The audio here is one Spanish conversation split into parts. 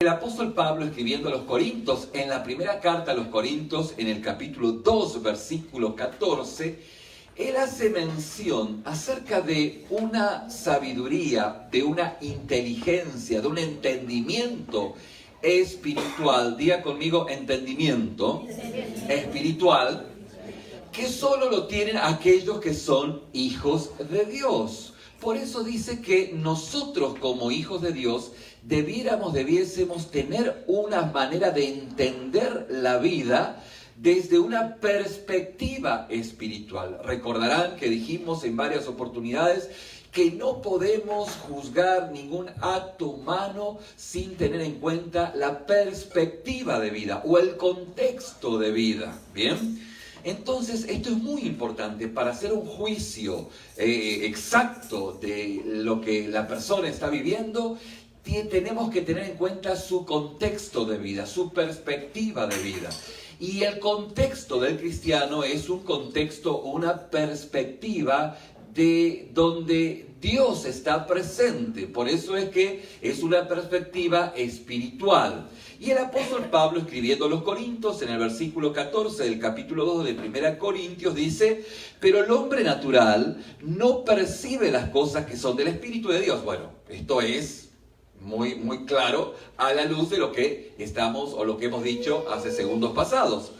El apóstol Pablo, escribiendo a los Corintios, en la primera carta a los Corintios, en el capítulo 2, versículo 14, él hace mención acerca de una sabiduría, de una inteligencia, de un entendimiento espiritual. Diga conmigo, entendimiento espiritual, que solo lo tienen aquellos que son hijos de Dios. Por eso dice que nosotros como hijos de Dios debiésemos tener una manera de entender la vida desde una perspectiva espiritual. Recordarán que dijimos en varias oportunidades que no podemos juzgar ningún acto humano sin tener en cuenta la perspectiva de vida o el contexto de vida. ¿Bien? Entonces, esto es muy importante para hacer un juicio exacto de lo que la persona está viviendo. Tenemos que tener en cuenta su contexto de vida, su perspectiva de vida. Y el contexto del cristiano es un contexto, una perspectiva de donde Dios está presente. Por eso es que es una perspectiva espiritual. Y el apóstol Pablo, escribiendo a los Corintios, en el versículo 14 del capítulo 2 de 1 Corintios, dice: pero el hombre natural no percibe las cosas que son del Espíritu de Dios. Bueno, esto es muy claro a la luz de lo que estamos o lo que hemos dicho hace segundos pasados.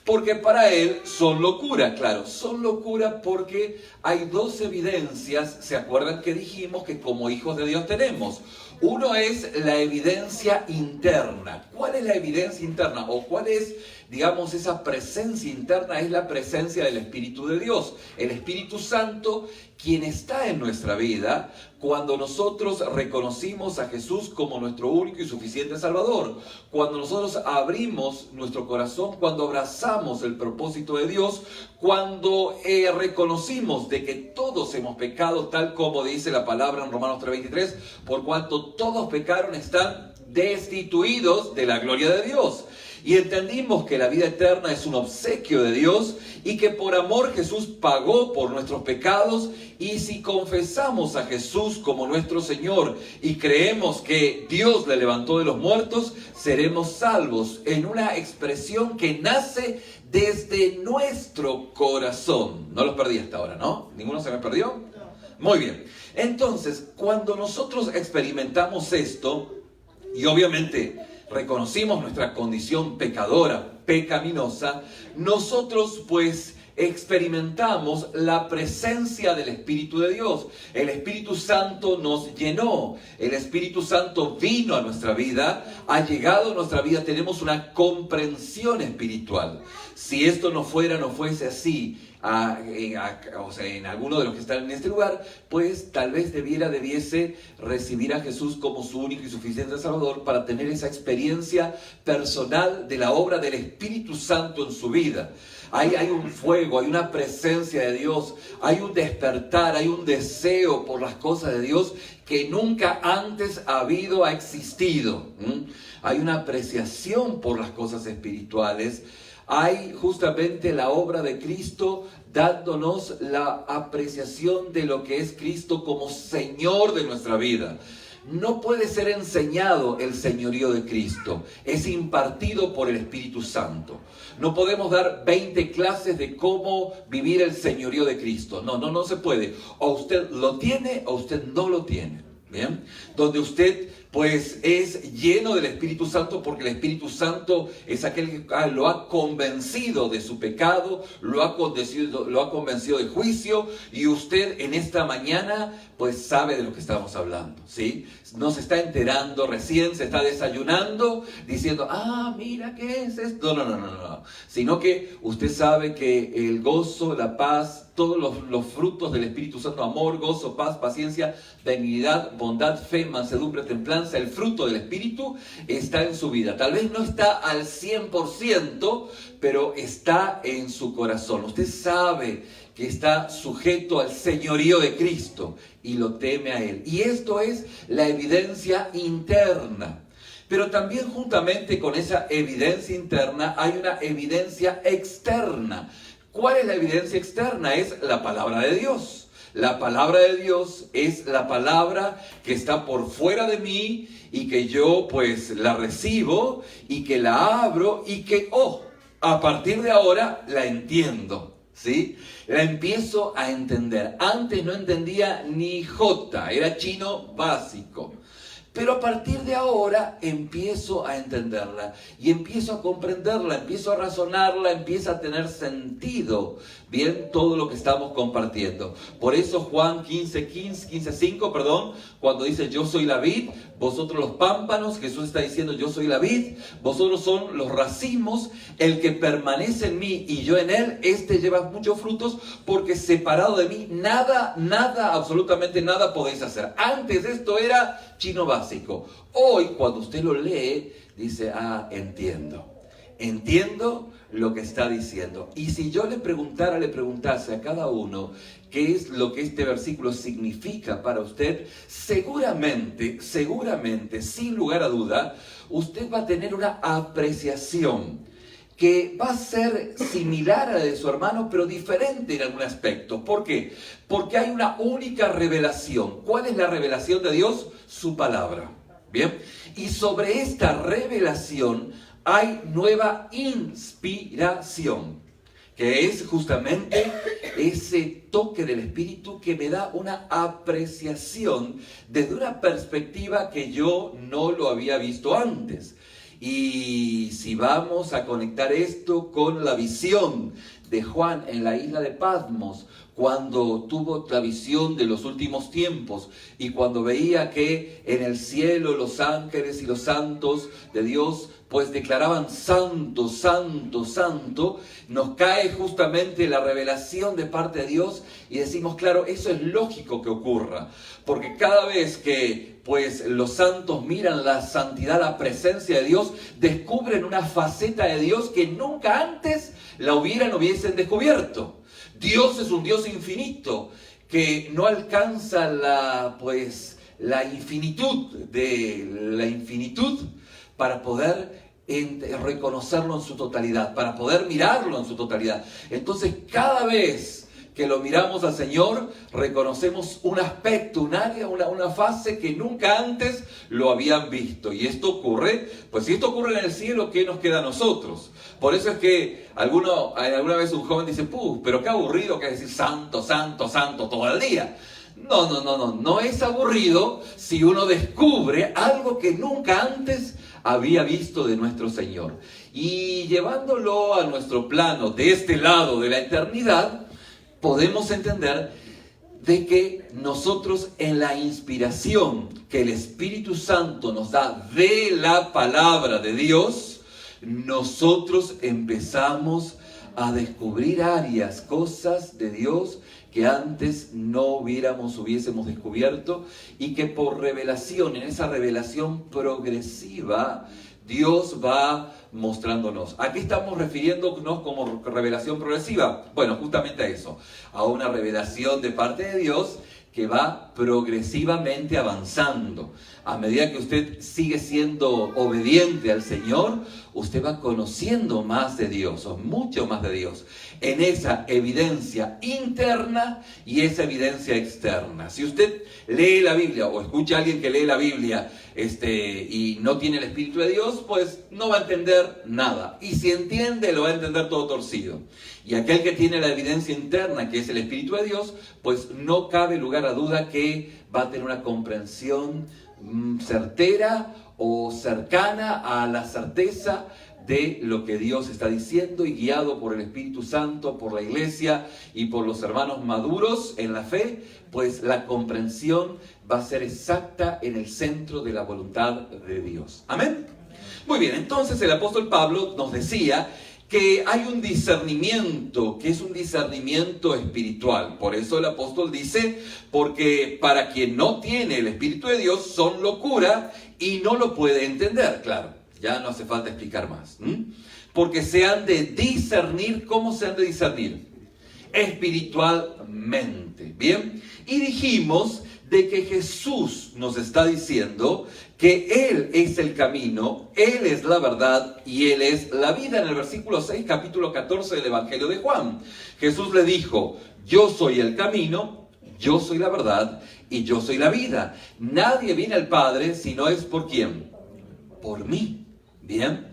Porque para él son locura, claro, son locura porque hay dos evidencias, ¿se acuerdan que dijimos que como hijos de Dios tenemos? Uno es la evidencia interna. ¿Cuál es la evidencia interna? ¿O cuál es, digamos, esa presencia interna? Es la presencia del Espíritu de Dios. El Espíritu Santo, quien está en nuestra vida cuando nosotros reconocimos a Jesús como nuestro único y suficiente Salvador. Cuando nosotros abrimos nuestro corazón, cuando abrazamos el propósito de Dios, cuando reconocimos de que todos hemos pecado, tal como dice la palabra en Romanos 3:23, por cuanto todos pecaron, están destituidos de la gloria de Dios. Y entendimos que la vida eterna es un obsequio de Dios y que por amor Jesús pagó por nuestros pecados. Y si confesamos a Jesús como nuestro Señor y creemos que Dios le levantó de los muertos, seremos salvos, en una expresión que nace desde nuestro corazón. No los perdí hasta ahora, ¿no? ¿Ninguno se me perdió? Muy bien. Entonces, cuando nosotros experimentamos esto, y obviamente reconocimos nuestra condición pecadora, pecaminosa, nosotros pues experimentamos la presencia del Espíritu de Dios. El Espíritu Santo nos llenó, el Espíritu Santo vino a nuestra vida, ha llegado a nuestra vida, tenemos una comprensión espiritual. Si esto no fuese así, o sea, en alguno de los que están en este lugar, pues tal vez debiese recibir a Jesús como su único y suficiente Salvador para tener esa experiencia personal de la obra del Espíritu Santo en su vida. Hay un fuego, hay una presencia de Dios, hay un despertar, hay un deseo por las cosas de Dios que nunca antes ha existido. Hay una apreciación por las cosas espirituales. Hay justamente la obra de Cristo dándonos la apreciación de lo que es Cristo como Señor de nuestra vida. No puede ser enseñado el señorío de Cristo, es impartido por el Espíritu Santo. No podemos dar 20 clases de cómo vivir el señorío de Cristo. No se puede. O usted lo tiene o usted no lo tiene. ¿Bien? Donde usted pues es lleno del Espíritu Santo, porque el Espíritu Santo es aquel que lo ha convencido de su pecado, lo ha convencido de juicio, y usted en esta mañana pues sabe de lo que estamos hablando, ¿sí? No se está enterando, recién se está desayunando diciendo, mira, ¿qué es esto? No. Sino que usted sabe que el gozo, la paz, todos los frutos del Espíritu Santo, amor, gozo, paz, paciencia, benignidad, bondad, fe, mansedumbre, templanza, el fruto del Espíritu está en su vida. Tal vez no está al 100%, pero está en su corazón. Usted sabe que está sujeto al señorío de Cristo y lo teme a Él. Y esto es la evidencia interna. Pero también juntamente con esa evidencia interna hay una evidencia externa. ¿Cuál es la evidencia externa? Es la palabra de Dios. La palabra de Dios es la palabra que está por fuera de mí y que yo pues la recibo y que la abro y que, a partir de ahora la entiendo. ¿Sí? La empiezo a entender. Antes no entendía ni jota, era chino básico. Pero a partir de ahora empiezo a entenderla y empiezo a comprenderla, empiezo a razonarla, empieza a tener sentido, bien, todo lo que estamos compartiendo. Por eso Juan 15:5, cuando dice yo soy la vid, vosotros los pámpanos, Jesús está diciendo yo soy la vid, vosotros son los racimos, el que permanece en mí y yo en él, este lleva muchos frutos, porque separado de mí nada, absolutamente nada podéis hacer. Antes esto era chino básico. Hoy cuando usted lo lee, dice, entiendo lo que está diciendo. Y si yo le preguntase a cada uno qué es lo que este versículo significa para usted, seguramente, sin lugar a duda, usted va a tener una apreciación que va a ser similar a la de su hermano, pero diferente en algún aspecto. ¿Por qué? Porque hay una única revelación. ¿Cuál es la revelación de Dios? Su palabra. ¿Bien? Y sobre esta revelación hay nueva inspiración, que es justamente ese toque del Espíritu que me da una apreciación desde una perspectiva que yo no lo había visto antes. Y si vamos a conectar esto con la visión de Juan en la isla de Patmos, cuando tuvo la visión de los últimos tiempos y cuando veía que en el cielo los ángeles y los santos de Dios pues declaraban santo, santo, santo, nos cae justamente la revelación de parte de Dios y decimos, claro, eso es lógico que ocurra, porque cada vez que pues los santos miran la santidad, la presencia de Dios, descubren una faceta de Dios que nunca antes la hubiesen descubierto. Dios es un Dios infinito que no alcanza la infinitud de la infinitud para poder reconocerlo en su totalidad, para poder mirarlo en su totalidad. Entonces, cada vez que lo miramos al Señor, reconocemos un aspecto, un área, una fase que nunca antes lo habían visto. Y esto ocurre, pues si esto ocurre en el cielo, ¿qué nos queda a nosotros? Por eso es que alguna vez un joven dice, pero qué aburrido que es decir santo, santo, santo todo el día. No es aburrido si uno descubre algo que nunca antes había visto de nuestro Señor. Y llevándolo a nuestro plano de este lado de la eternidad, podemos entender de que nosotros en la inspiración que el Espíritu Santo nos da de la palabra de Dios, nosotros empezamos a descubrir áreas, cosas de Dios que antes no hubiésemos descubierto y que por revelación, en esa revelación progresiva, Dios va mostrándonos. ¿A qué estamos refiriéndonos como revelación progresiva? Bueno, justamente a eso, a una revelación de parte de Dios que va progresivamente avanzando. A medida que usted sigue siendo obediente al Señor, usted va conociendo más de Dios, o mucho más de Dios, en esa evidencia interna y esa evidencia externa. Si usted lee la Biblia o escucha a alguien que lee la Biblia y no tiene el Espíritu de Dios, pues no va a entender nada. Y si entiende, lo va a entender todo torcido. Y aquel que tiene la evidencia interna, que es el Espíritu de Dios, pues no cabe lugar a duda que va a tener una comprensión certera o cercana a la certeza de lo que Dios está diciendo, y guiado por el Espíritu Santo, por la iglesia y por los hermanos maduros en la fe, pues la comprensión va a ser exacta en el centro de la voluntad de Dios. ¿Amén? Muy bien, entonces el apóstol Pablo nos decía que hay un discernimiento, que es un discernimiento espiritual. Por eso el apóstol dice, porque para quien no tiene el Espíritu de Dios son locura y no lo puede entender. Claro, ya no hace falta explicar más. Porque se han de discernir. ¿Cómo se han de discernir? Espiritualmente. Bien, y dijimos de que Jesús nos está diciendo que Él es el camino, Él es la verdad y Él es la vida. En el versículo 6, capítulo 14 del Evangelio de Juan, Jesús le dijo, yo soy el camino, yo soy la verdad y yo soy la vida. Nadie viene al Padre si no es por ¿quién? Por mí. ¿Bien?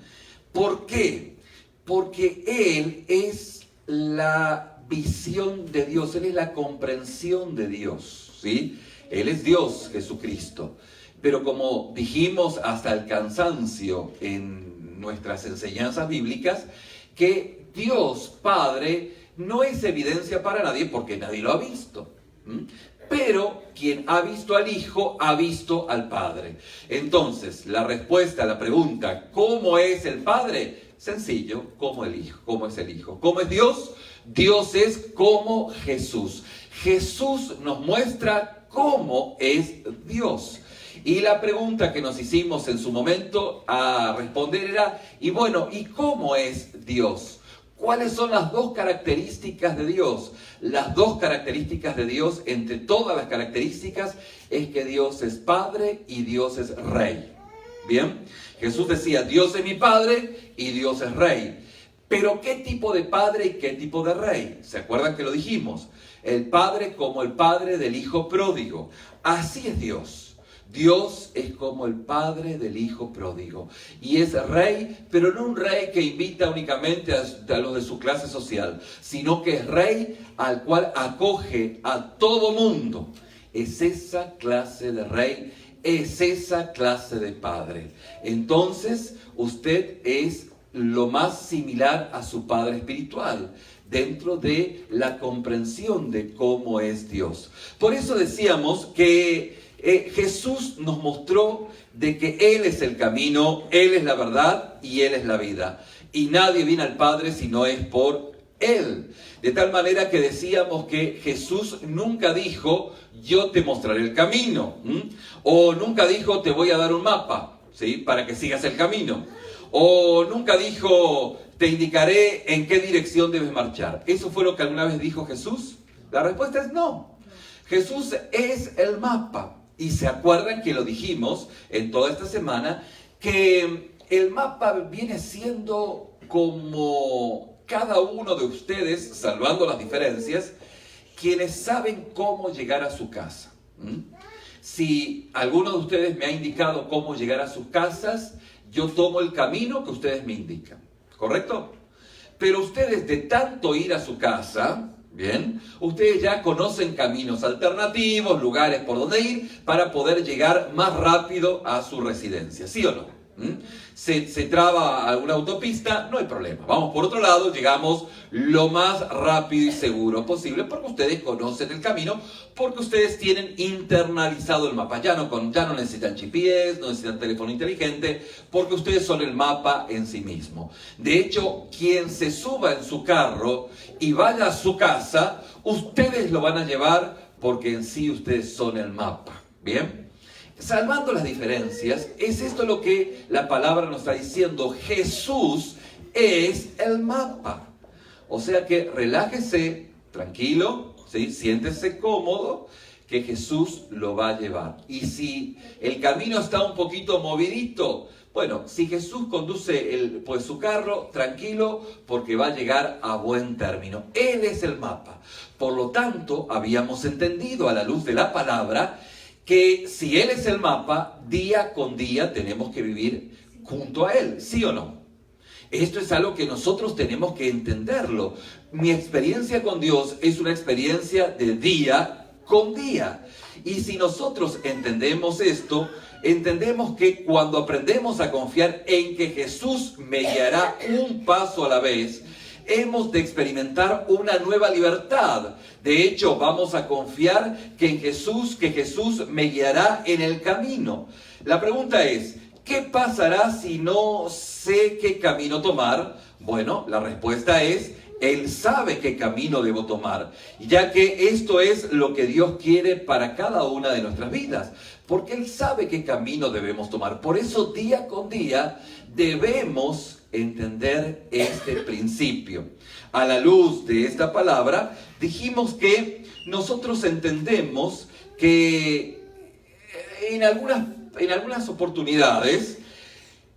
¿Por qué? Porque Él es la visión de Dios, Él es la comprensión de Dios, ¿sí? Él es Dios, Jesucristo. Pero como dijimos hasta el cansancio en nuestras enseñanzas bíblicas, que Dios Padre no es evidencia para nadie porque nadie lo ha visto. Pero quien ha visto al Hijo, ha visto al Padre. Entonces, la respuesta a la pregunta, ¿cómo es el Padre? Sencillo, como el Hijo. ¿Cómo es el Hijo? ¿Cómo es Dios? Dios es como Jesús. Jesús nos muestra cómo es Dios. Y la pregunta que nos hicimos en su momento a responder era, y bueno, ¿y cómo es Dios? ¿Cuáles son las dos características de Dios? Las dos características de Dios, entre todas las características, es que Dios es Padre y Dios es Rey. ¿Bien? Jesús decía, Dios es mi Padre y Dios es Rey. Pero ¿qué tipo de Padre y qué tipo de Rey? ¿Se acuerdan que lo dijimos? El Padre como el Padre del Hijo pródigo. Así es Dios. Dios es como el Padre del Hijo pródigo. Y es Rey, pero no un Rey que invita únicamente a los de su clase social, sino que es Rey al cual acoge a todo mundo. Es esa clase de Rey, es esa clase de Padre. Entonces, usted es lo más similar a su Padre espiritual, dentro de la comprensión de cómo es Dios. Por eso decíamos que Jesús nos mostró de que Él es el camino, Él es la verdad y Él es la vida. Y nadie viene al Padre si no es por Él. De tal manera que decíamos que Jesús nunca dijo, yo te mostraré el camino. O nunca dijo, te voy a dar un mapa, ¿sí? Para que sigas el camino. O nunca dijo, te indicaré en qué dirección debes marchar. ¿Eso fue lo que alguna vez dijo Jesús? La respuesta es no. Jesús es el mapa. Y se acuerdan que lo dijimos en toda esta semana, que el mapa viene siendo como cada uno de ustedes, salvando las diferencias, quienes saben cómo llegar a su casa. Si alguno de ustedes me ha indicado cómo llegar a sus casas, yo tomo el camino que ustedes me indican, ¿correcto? Pero ustedes, de tanto ir a su casa, bien, ustedes ya conocen caminos alternativos, lugares por donde ir para poder llegar más rápido a su residencia, ¿sí o no? Se traba alguna autopista, no hay problema. Vamos por otro lado, llegamos lo más rápido y seguro posible porque ustedes conocen el camino, porque ustedes tienen internalizado el mapa. Ya no necesitan GPS, no necesitan teléfono inteligente, porque ustedes son el mapa en sí mismo. De hecho, quien se suba en su carro y vaya a su casa, ustedes lo van a llevar porque en sí ustedes son el mapa. ¿Bien? Salvando las diferencias, es esto lo que la palabra nos está diciendo. Jesús es el mapa. O sea que relájese, tranquilo, ¿sí? Siéntese cómodo, que Jesús lo va a llevar. Y si el camino está un poquito movidito, bueno, si Jesús conduce su carro, tranquilo, porque va a llegar a buen término. Él es el mapa. Por lo tanto, habíamos entendido a la luz de la palabra que si Él es el mapa, día con día tenemos que vivir junto a Él, ¿sí o no? Esto es algo que nosotros tenemos que entenderlo. Mi experiencia con Dios es una experiencia de día con día. Y si nosotros entendemos esto, entendemos que cuando aprendemos a confiar en que Jesús me guiará un paso a la vez, hemos de experimentar una nueva libertad. De hecho, vamos a confiar que Jesús me guiará en el camino. La pregunta es, ¿qué pasará si no sé qué camino tomar? Bueno, la respuesta es, Él sabe qué camino debo tomar, ya que esto es lo que Dios quiere para cada una de nuestras vidas, porque Él sabe qué camino debemos tomar. Por eso, día con día, debemos entender este principio. A la luz de esta palabra, dijimos que nosotros entendemos que en algunas oportunidades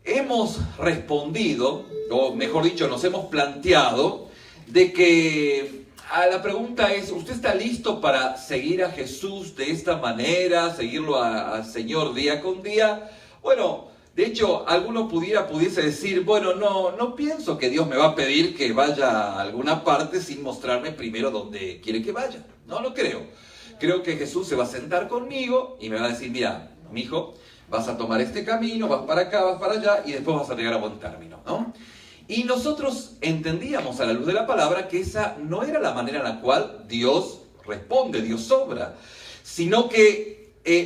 hemos respondido, o mejor dicho, nos hemos planteado de que la pregunta es, ¿usted está listo para seguir a Jesús de esta manera, seguirlo al Señor día con día? Bueno, de hecho, alguno pudiese decir, bueno, no pienso que Dios me va a pedir que vaya a alguna parte sin mostrarme primero dónde quiere que vaya. No lo creo. Creo que Jesús se va a sentar conmigo y me va a decir, mira, mijo, vas a tomar este camino, vas para acá, vas para allá y después vas a llegar a buen término, ¿no? Y nosotros entendíamos a la luz de la palabra que esa no era la manera en la cual Dios responde, Dios obra, sino que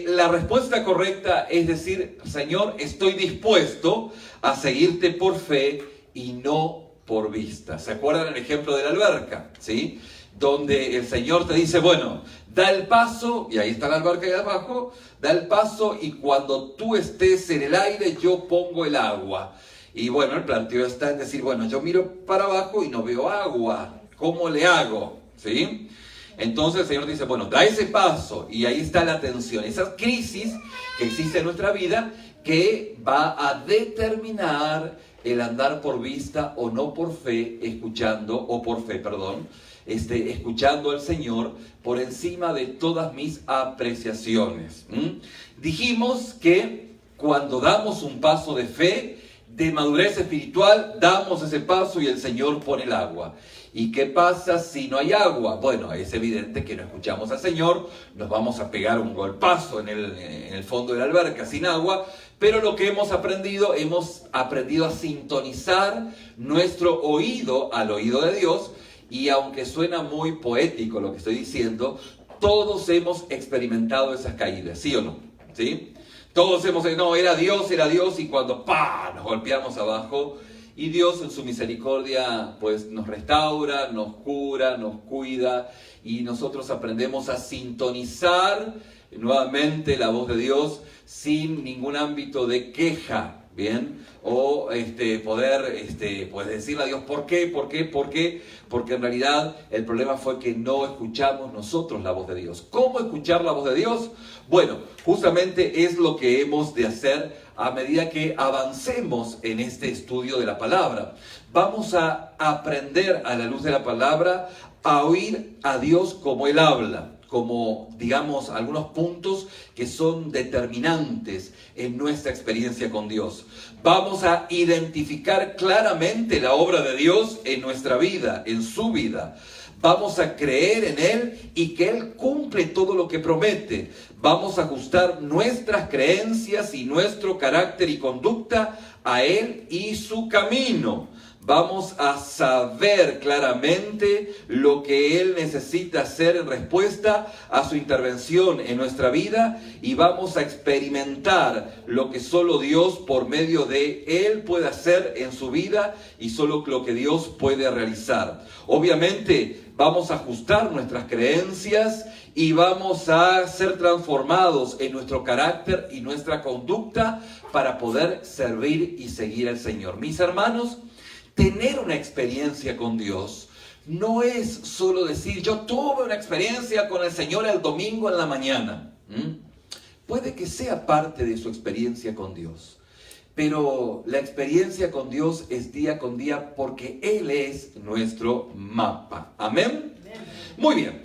la respuesta correcta es decir, Señor, estoy dispuesto a seguirte por fe y no por vista. ¿Se acuerdan el ejemplo de la alberca? ¿Sí? Donde el Señor te dice, bueno, da el paso, y ahí está la alberca ahí abajo, da el paso y cuando tú estés en el aire yo pongo el agua. Y bueno, el planteo está en decir, bueno, yo miro para abajo y no veo agua. ¿Cómo le hago? ¿Sí? Entonces el Señor dice, bueno, da ese paso. Y ahí está la tensión. Esa crisis que existe en nuestra vida que va a determinar el andar por vista o no por fe, escuchando al Señor por encima de todas mis apreciaciones. Dijimos que cuando damos un paso de fe, de madurez espiritual, damos ese paso y el Señor pone el agua. ¿Y qué pasa si no hay agua? Bueno, es evidente que no escuchamos al Señor, nos vamos a pegar un golpazo en el fondo de la alberca sin agua, pero lo que hemos aprendido a sintonizar nuestro oído al oído de Dios, y aunque suena muy poético lo que estoy diciendo, todos hemos experimentado esas caídas, ¿sí o no? ¿Sí? Todos hemos dicho, no, era Dios, y cuando ¡pah!, nos golpeamos abajo. Y Dios en su misericordia pues nos restaura, nos cura, nos cuida. Y nosotros aprendemos a sintonizar nuevamente la voz de Dios sin ningún ámbito de queja. ¿Bien? O poder pues decirle a Dios, ¿por qué? Porque en realidad el problema fue que no escuchamos nosotros la voz de Dios. ¿Cómo escuchar la voz de Dios? Bueno, justamente es lo que hemos de hacer a medida que avancemos en este estudio de la palabra. Vamos a aprender a la luz de la palabra a oír a Dios como Él habla, como, digamos, algunos puntos que son determinantes en nuestra experiencia con Dios. Vamos a identificar claramente la obra de Dios en nuestra vida, en su vida. Vamos a creer en Él y que Él cumple todo lo que promete. Vamos a ajustar nuestras creencias y nuestro carácter y conducta a Él y su camino. Vamos a saber claramente lo que Él necesita hacer en respuesta a su intervención en nuestra vida y vamos a experimentar lo que solo Dios por medio de Él puede hacer en su vida y solo lo que Dios puede realizar. Obviamente vamos a ajustar nuestras creencias y vamos a ser transformados en nuestro carácter y nuestra conducta para poder servir y seguir al Señor. Mis hermanos, tener una experiencia con Dios no es solo decir, yo tuve una experiencia con el Señor el domingo en la mañana. Puede que sea parte de su experiencia con Dios, pero la experiencia con Dios es día con día porque Él es nuestro mapa. ¿Amén? Muy bien.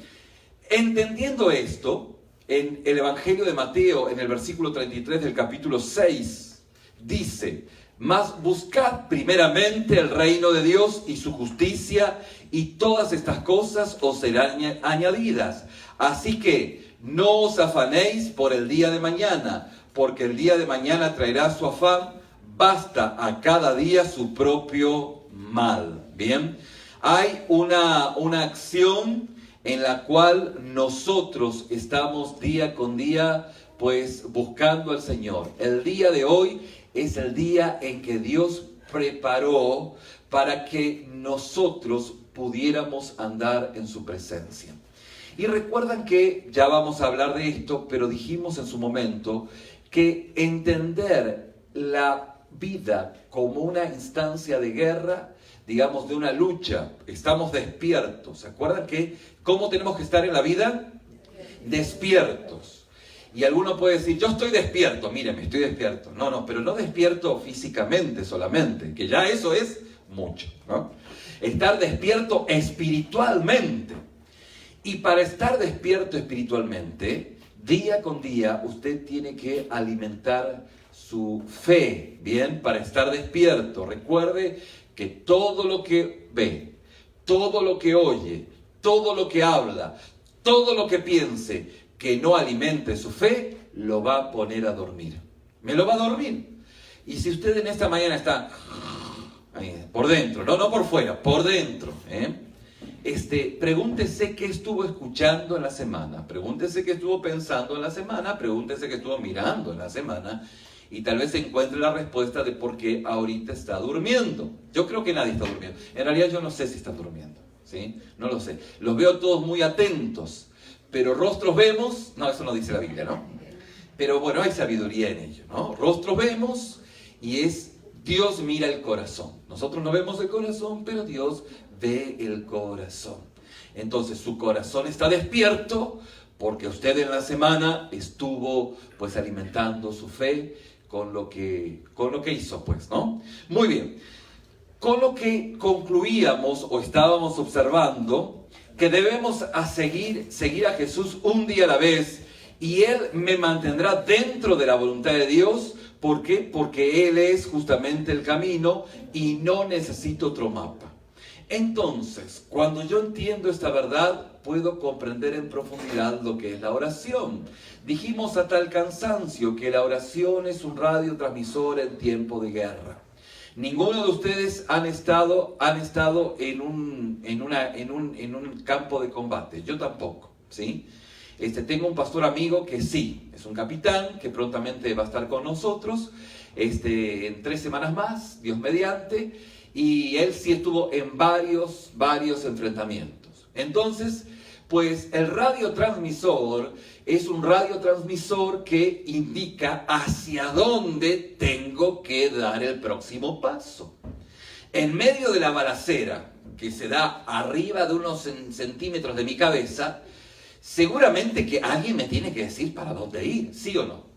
Entendiendo esto, en el Evangelio de Mateo, en el versículo 33 del capítulo 6, dice: mas buscad primeramente el reino de Dios y su justicia, y todas estas cosas os serán añadidas. Así que no os afanéis por el día de mañana, porque el día de mañana traerá su afán. Basta a cada día su propio mal. Bien, hay una acción en la cual nosotros estamos día con día pues buscando al Señor. El día de hoy es el día en que Dios preparó para que nosotros pudiéramos andar en su presencia. Y recuerdan que, ya vamos a hablar de esto, pero dijimos en su momento que entender la vida como una instancia de guerra, digamos de una lucha, estamos despiertos. ¿Se acuerdan que cómo tenemos que estar en la vida? Despiertos. Y alguno puede decir, yo estoy despierto, míreme, estoy despierto. No, pero no despierto físicamente solamente, que ya eso es mucho, ¿no? Estar despierto espiritualmente. Y para estar despierto espiritualmente, día con día, usted tiene que alimentar su fe, ¿bien? Para estar despierto. Recuerde que todo lo que ve, todo lo que oye, todo lo que habla, todo lo que piense que no alimente su fe, lo va a poner a dormir. Me lo va a dormir. Y si usted en esta mañana está ahí, por dentro, no por fuera, por dentro, pregúntese qué estuvo escuchando en la semana, pregúntese qué estuvo pensando en la semana, pregúntese qué estuvo mirando en la semana, y tal vez encuentre la respuesta de por qué ahorita está durmiendo. Yo creo que nadie está durmiendo. En realidad yo no sé si están durmiendo, ¿sí? No lo sé. Los veo todos muy atentos, pero rostros vemos, no, eso no dice la Biblia, ¿no? Pero bueno, hay sabiduría en ello, ¿no? Rostros vemos y Dios mira el corazón. Nosotros no vemos el corazón, pero Dios ve el corazón. Entonces su corazón está despierto porque usted en la semana estuvo pues alimentando su fe con lo que hizo, pues, ¿no? Muy bien. Con lo que concluíamos o estábamos observando que debemos seguir a Jesús un día a la vez, y Él me mantendrá dentro de la voluntad de Dios. ¿Por qué? Porque Él es justamente el camino y no necesito otro mapa. Entonces, cuando yo entiendo esta verdad, puedo comprender en profundidad lo que es la oración. Dijimos a tal cansancio que la oración es un radiotransmisor en tiempo de guerra. Ninguno de ustedes han estado en un campo de combate. Yo tampoco, ¿sí? Tengo un pastor amigo que sí, es un capitán, que prontamente va a estar con nosotros, en 3 semanas más, Dios mediante, y él sí estuvo en varios enfrentamientos. Entonces, pues el radiotransmisor es un radiotransmisor que indica hacia dónde tengo que dar el próximo paso. En medio de la balacera, que se da arriba de unos centímetros de mi cabeza, seguramente que alguien me tiene que decir para dónde ir, ¿sí o no?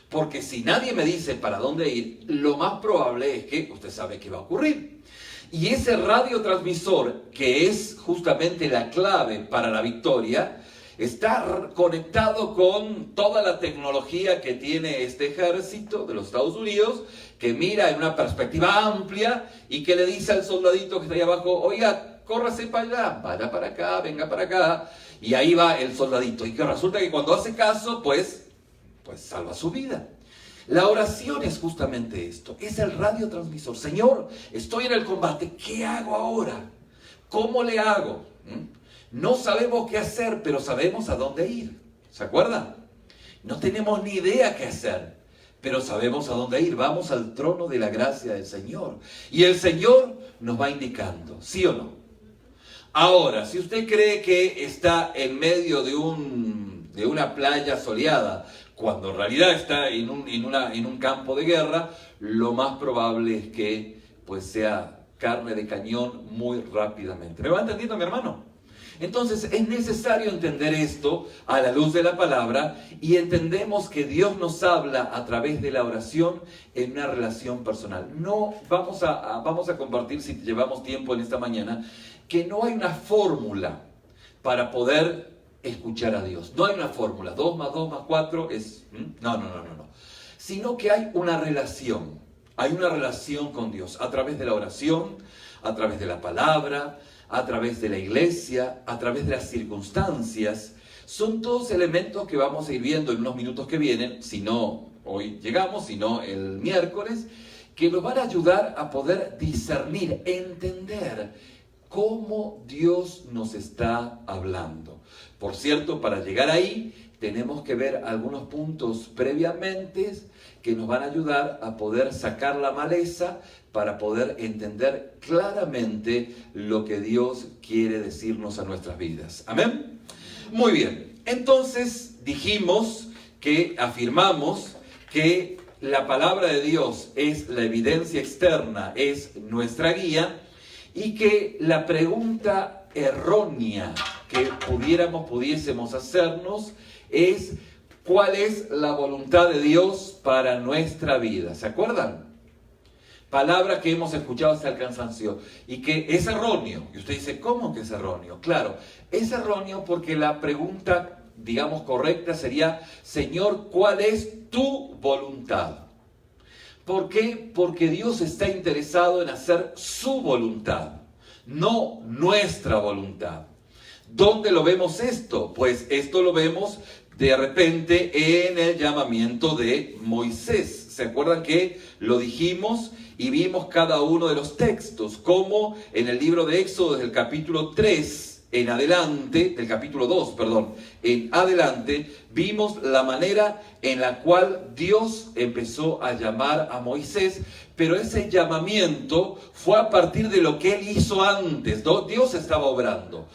Porque si nadie me dice para dónde ir, lo más probable es que usted sabe qué va a ocurrir. Y ese radiotransmisor, que es justamente la clave para la victoria, está conectado con toda la tecnología que tiene este ejército de los Estados Unidos, que mira en una perspectiva amplia y que le dice al soldadito que está ahí abajo: oiga, córrase para allá, vaya para acá, venga para acá. Y ahí va el soldadito. Y que resulta que cuando hace caso, pues salva su vida. La oración es justamente esto. Es el radiotransmisor. Señor, estoy en el combate. ¿Qué hago ahora? ¿Cómo le hago? No sabemos qué hacer, pero sabemos a dónde ir. ¿Se acuerdan? No tenemos ni idea qué hacer, pero sabemos a dónde ir. Vamos al trono de la gracia del Señor. Y el Señor nos va indicando. ¿Sí o no? Ahora, si usted cree que está en medio de una playa soleada, cuando en realidad está en un campo de guerra, lo más probable es que pues sea carne de cañón muy rápidamente. ¿Me va entendiendo, mi hermano? Entonces es necesario entender esto a la luz de la palabra, y entendemos que Dios nos habla a través de la oración en una relación personal. No vamos a compartir, si llevamos tiempo en esta mañana, que no hay una fórmula para poder escuchar a Dios. No hay una fórmula. 2 más 2 más 4 es... No. Sino que hay una relación. Hay una relación con Dios a través de la oración, a través de la palabra, a través de la iglesia, a través de las circunstancias. Son todos elementos que vamos a ir viendo en unos minutos que vienen, si no hoy llegamos, si no el miércoles, que nos van a ayudar a poder discernir, entender cómo Dios nos está hablando. Por cierto, para llegar ahí tenemos que ver algunos puntos previamente que nos van a ayudar a poder sacar la maleza para poder entender claramente lo que Dios quiere decirnos a nuestras vidas. ¿Amén? Muy bien. Entonces afirmamos que la palabra de Dios es la evidencia externa, es nuestra guía, y que la pregunta errónea que pudiésemos hacernos es: ¿cuál es la voluntad de Dios para nuestra vida? ¿Se acuerdan? palabra que hemos escuchado hasta el cansancio y que es erróneo. Y usted dice, ¿cómo que es erróneo? Claro, es erróneo porque la pregunta, digamos, correcta sería, Señor, ¿cuál es tu voluntad? ¿Por qué? Porque Dios está interesado en hacer su voluntad, no nuestra voluntad. ¿Dónde lo vemos esto? Pues esto lo vemos de repente en el llamamiento de Moisés. ¿Se acuerdan que lo dijimos y vimos cada uno de los textos? Como en el libro de Éxodo, desde el capítulo 3 en adelante, del capítulo 2, perdón, en adelante, vimos la manera en la cual Dios empezó a llamar a Moisés, pero ese llamamiento fue a partir de lo que él hizo antes, ¿no? Dios estaba obrando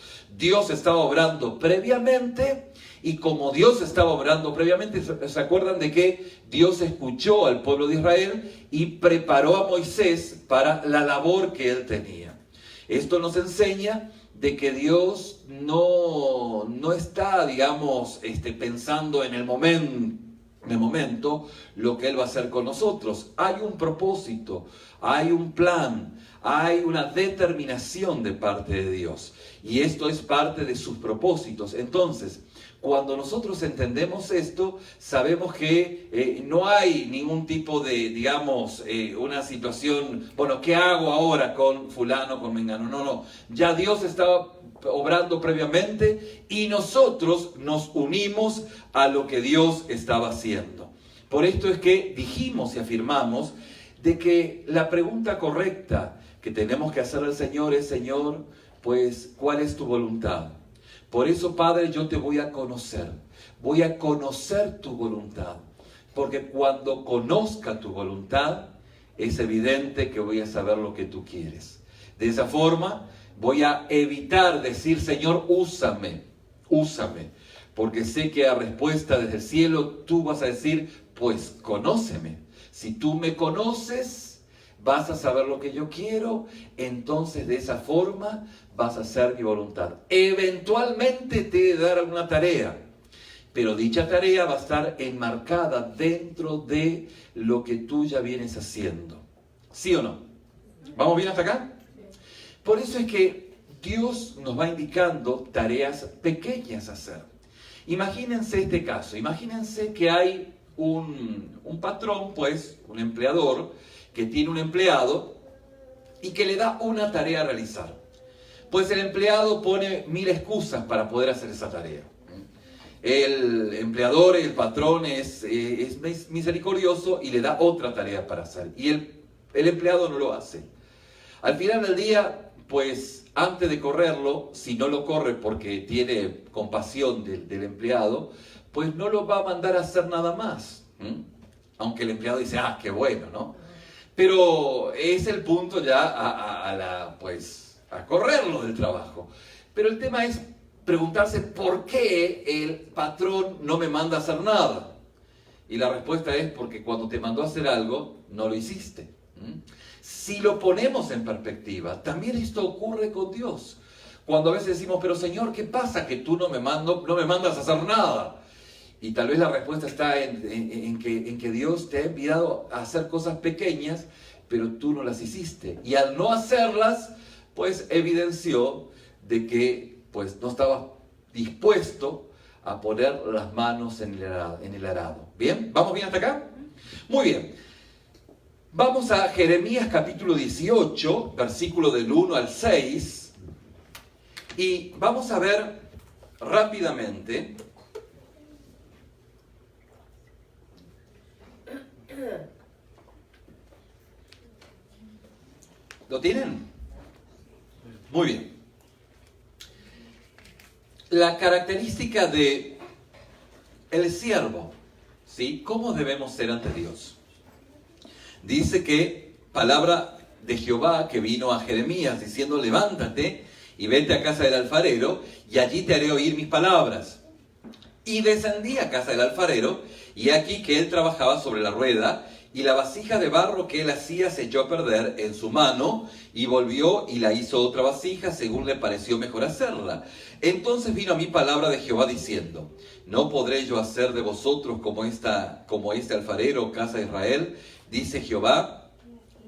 previamente, y como Dios estaba obrando previamente, ¿se acuerdan de que Dios escuchó al pueblo de Israel y preparó a Moisés para la labor que él tenía? Esto nos enseña de que Dios no está, digamos, pensando en el momento lo que Él va a hacer con nosotros. Hay un propósito, hay un plan, hay una determinación de parte de Dios. Y esto es parte de sus propósitos. Entonces, cuando nosotros entendemos esto, sabemos que no hay ningún tipo de, digamos, una situación, bueno, ¿qué hago ahora con fulano, con mengano? No. Ya Dios estaba obrando previamente y nosotros nos unimos a lo que Dios estaba haciendo. Por esto es que dijimos y afirmamos de que la pregunta correcta que tenemos que hacer al Señor es, Señor, pues, ¿cuál es tu voluntad? Por eso, Padre, yo te voy a conocer tu voluntad, porque cuando conozca tu voluntad, es evidente que voy a saber lo que tú quieres. De esa forma, voy a evitar decir, Señor, úsame, porque sé que a respuesta desde el cielo, tú vas a decir, pues, conóceme. Si tú me conoces, vas a saber lo que yo quiero, entonces de esa forma vas a hacer mi voluntad. Eventualmente te he de dar alguna tarea, pero dicha tarea va a estar enmarcada dentro de lo que tú ya vienes haciendo. ¿Sí o no? ¿Vamos bien hasta acá? Por eso es que Dios nos va indicando tareas pequeñas a hacer. Imagínense este caso, imagínense que hay un patrón, pues, un empleador, que tiene un empleado y que le da una tarea a realizar. Pues el empleado pone 1000 excusas para poder hacer esa tarea. El empleador, el patrón es misericordioso y le da otra tarea para hacer. Y el empleado no lo hace. Al final del día, pues antes de correrlo, si no lo corre porque tiene compasión del empleado, pues no lo va a mandar a hacer nada más. Aunque el empleado dice, qué bueno, ¿no? Pero es el punto ya a correrlo del trabajo. Pero el tema es preguntarse por qué el patrón no me manda a hacer nada. Y la respuesta es porque cuando te mandó a hacer algo, no lo hiciste. Si lo ponemos en perspectiva, también esto ocurre con Dios. Cuando a veces decimos, pero Señor, ¿qué pasa que tú no me mandas a hacer nada? Y tal vez la respuesta está en que Dios te ha enviado a hacer cosas pequeñas, pero tú no las hiciste. Y al no hacerlas, pues evidenció de que pues, no estabas dispuesto a poner las manos en el arado. ¿Bien? ¿Vamos bien hasta acá? Muy bien. Vamos a Jeremías capítulo 18, versículo del 1 al 6. Y vamos a ver rápidamente ¿Lo tienen? Muy bien. La característica de el siervo, ¿sí? ¿Cómo debemos ser ante Dios? Dice que palabra de Jehová que vino a Jeremías diciendo, levántate y vete a casa del alfarero y allí te haré oír mis palabras. Y descendí a casa del alfarero y aquí que él trabajaba sobre la rueda y la vasija de barro que él hacía se echó a perder en su mano y volvió y la hizo otra vasija según le pareció mejor hacerla. Entonces vino a mí palabra de Jehová diciendo, ¿no podré yo hacer de vosotros como este alfarero, casa de Israel? Dice Jehová,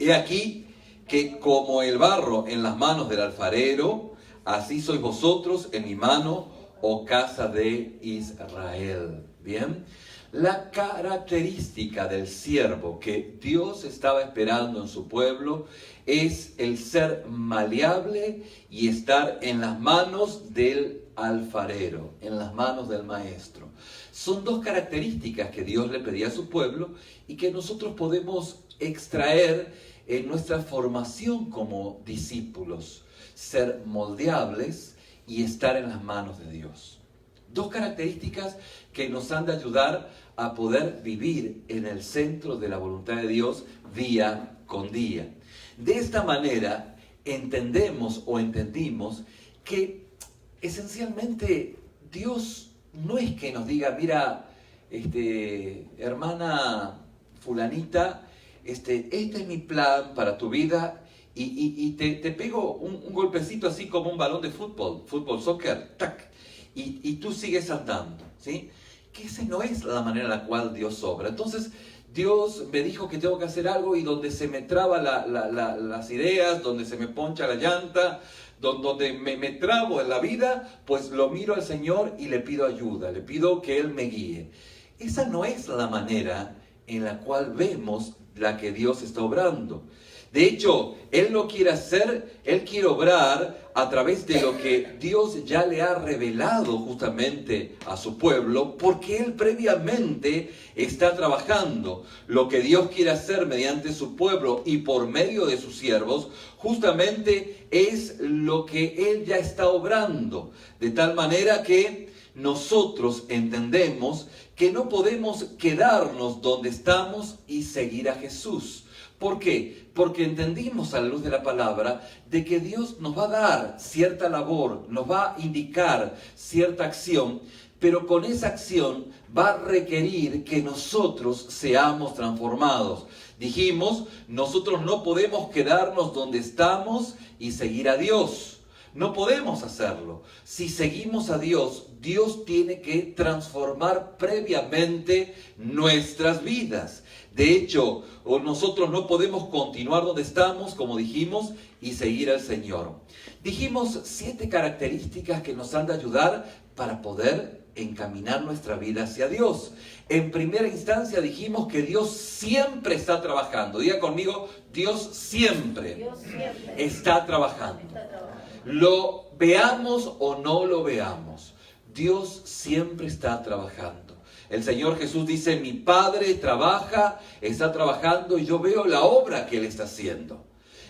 He aquí que como el barro en las manos del alfarero, así sois vosotros en mi mano, oh casa de Israel. Bien, la característica del siervo que Dios estaba esperando en su pueblo es el ser maleable y estar en las manos del alfarero, en las manos del maestro. Son dos características que Dios le pedía a su pueblo y que nosotros podemos extraer en nuestra formación como discípulos: ser moldeables y estar en las manos de Dios. Dos características que nos han de ayudar a poder vivir en el centro de la voluntad de Dios día con día. De esta manera entendimos que esencialmente Dios no es que nos diga: mira, hermana fulanita, este es mi plan para tu vida, y te pego un golpecito así como un balón de fútbol, soccer, tac, y tú sigues andando, ¿sí? Que esa no es la manera en la cual Dios obra. Entonces, Dios me dijo que tengo que hacer algo, y donde se me traba las ideas, donde se me poncha la llanta, donde me trabo en la vida, pues lo miro al Señor y le pido ayuda, le pido que Él me guíe. Esa no es la manera en la cual vemos la que Dios está obrando. De hecho, Él no quiere hacer, Él quiere obrar a través de lo que Dios ya le ha revelado justamente a su pueblo, porque Él previamente está trabajando. Lo que Dios quiere hacer mediante su pueblo y por medio de sus siervos, justamente es lo que Él ya está obrando. De tal manera que nosotros entendemos que no podemos quedarnos donde estamos y seguir a Jesús. ¿Por qué? Porque entendimos a la luz de la palabra de que Dios nos va a dar cierta labor, nos va a indicar cierta acción, pero con esa acción va a requerir que nosotros seamos transformados. Dijimos, nosotros no podemos quedarnos donde estamos y seguir a Dios. No podemos hacerlo. Si seguimos a Dios, Dios tiene que transformar previamente nuestras vidas. De hecho, nosotros no podemos continuar donde estamos, como dijimos, y seguir al Señor. Dijimos 7 características que nos han de ayudar para poder encaminar nuestra vida hacia Dios. En primera instancia dijimos que Dios siempre está trabajando. Diga conmigo, Dios siempre está trabajando. Lo veamos o no lo veamos, Dios siempre está trabajando. El Señor Jesús dice: mi Padre trabaja, está trabajando, y yo veo la obra que Él está haciendo.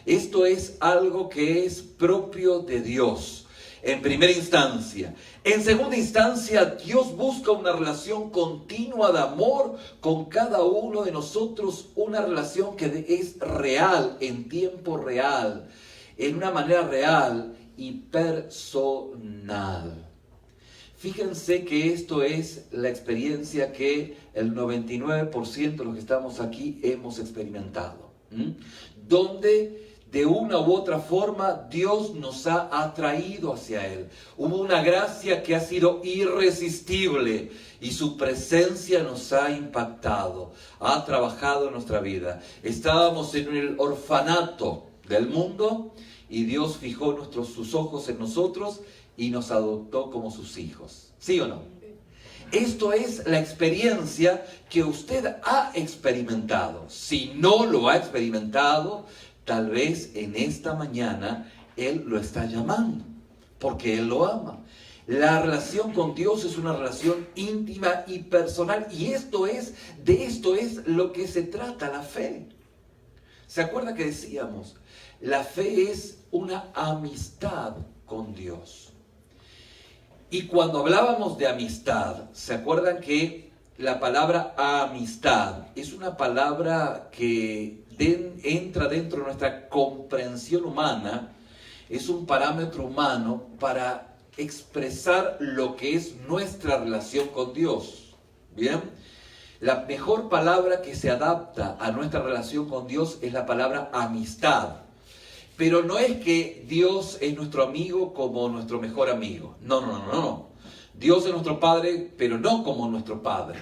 Esto es algo que es propio de Dios, en primera instancia. En segunda instancia, Dios busca una relación continua de amor con cada uno de nosotros, una relación que es real, en tiempo real, en una manera real y personal. Fíjense que esto es la experiencia que el 99% de los que estamos aquí hemos experimentado. Donde de una u otra forma Dios nos ha atraído hacia Él. Hubo una gracia que ha sido irresistible y su presencia nos ha impactado, ha trabajado en nuestra vida. Estábamos en el orfanato del mundo y Dios fijó sus ojos en nosotros y nos adoptó como sus hijos. ¿Sí o no? Esto es la experiencia que usted ha experimentado. Si no lo ha experimentado, tal vez en esta mañana Él lo está llamando, porque Él lo ama. La relación con Dios es una relación íntima y personal, y de esto es lo que se trata la fe. ¿Se acuerda que decíamos? La fe es una amistad con Dios. Y cuando hablábamos de amistad, ¿se acuerdan que la palabra amistad es una palabra que entra dentro de nuestra comprensión humana? Es un parámetro humano para expresar lo que es nuestra relación con Dios. ¿Bien? La mejor palabra que se adapta a nuestra relación con Dios es la palabra amistad. Pero no es que Dios es nuestro amigo como nuestro mejor amigo. No. Dios es nuestro Padre, pero no como nuestro Padre.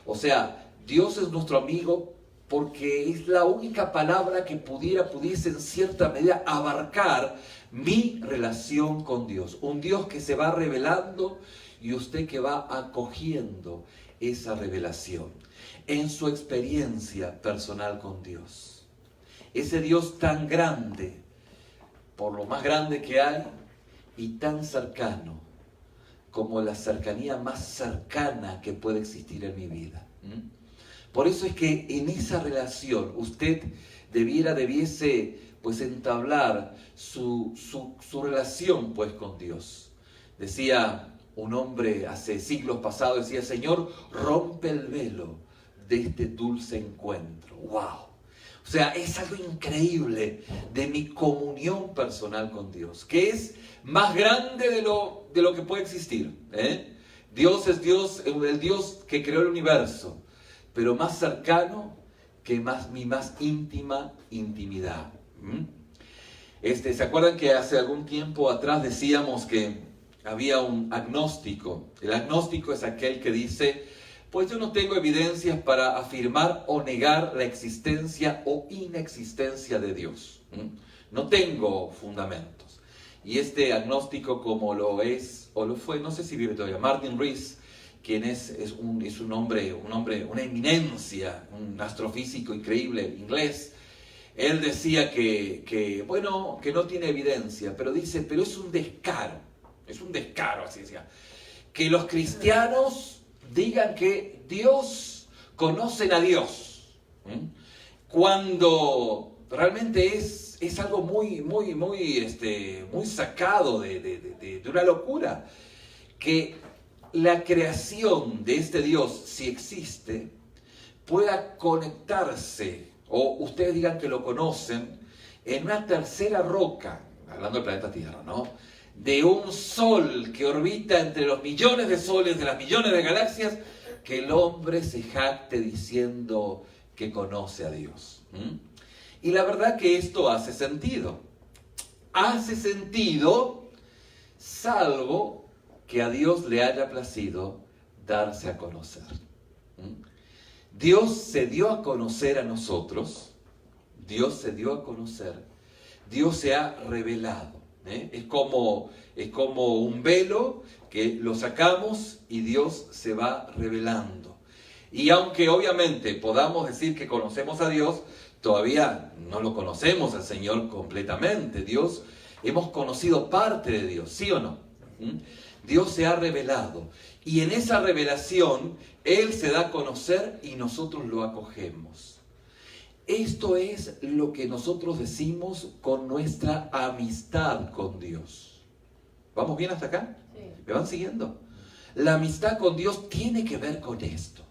O sea, Dios es nuestro amigo, porque es la única palabra que pudiese en cierta medida abarcar mi relación con Dios. Un Dios que se va revelando y usted que va acogiendo esa revelación en su experiencia personal con Dios. Ese Dios tan grande, por lo más grande que hay, y tan cercano, como la cercanía más cercana que puede existir en mi vida. Por eso es que en esa relación usted debiese pues entablar su relación pues con Dios. Decía un hombre hace siglos pasados, decía: Señor, rompe el velo de este dulce encuentro. ¡Wow! O sea, es algo increíble de mi comunión personal con Dios, que es más grande de lo que puede existir. Dios es Dios, el Dios que creó el universo, pero más cercano que mi más íntima intimidad. ¿Se acuerdan que hace algún tiempo atrás decíamos que había un agnóstico? El agnóstico es aquel que dice: pues yo no tengo evidencias para afirmar o negar la existencia o inexistencia de Dios. No tengo fundamentos. Y este agnóstico, como lo es, o lo fue, no sé si vive todavía, Martin Rees, quien es un hombre, una eminencia, un astrofísico increíble inglés. Él decía que no tiene evidencia, pero dice, pero es un descaro, así decía, que los cristianos digan que conocen a Dios, cuando realmente es algo muy sacado de una locura, que la creación de este Dios, si existe, pueda conectarse, o ustedes digan que lo conocen, en una tercera roca, hablando del planeta Tierra, ¿no?, de un sol que orbita entre los millones de soles de las millones de galaxias, que el hombre se jacte diciendo que conoce a Dios. Y la verdad que esto hace sentido. Hace sentido, salvo que a Dios le haya placido darse a conocer. Dios se dio a conocer a nosotros. Dios se dio a conocer. Dios se ha revelado. Es como un velo que lo sacamos y Dios se va revelando. Y aunque obviamente podamos decir que conocemos a Dios, todavía no lo conocemos al Señor completamente. Hemos conocido parte de Dios, ¿sí o no? Dios se ha revelado. Y en esa revelación, Él se da a conocer y nosotros lo acogemos. Esto es lo que nosotros decimos con nuestra amistad con Dios. ¿Vamos bien hasta acá? Sí. ¿Me van siguiendo? La amistad con Dios tiene que ver con esto.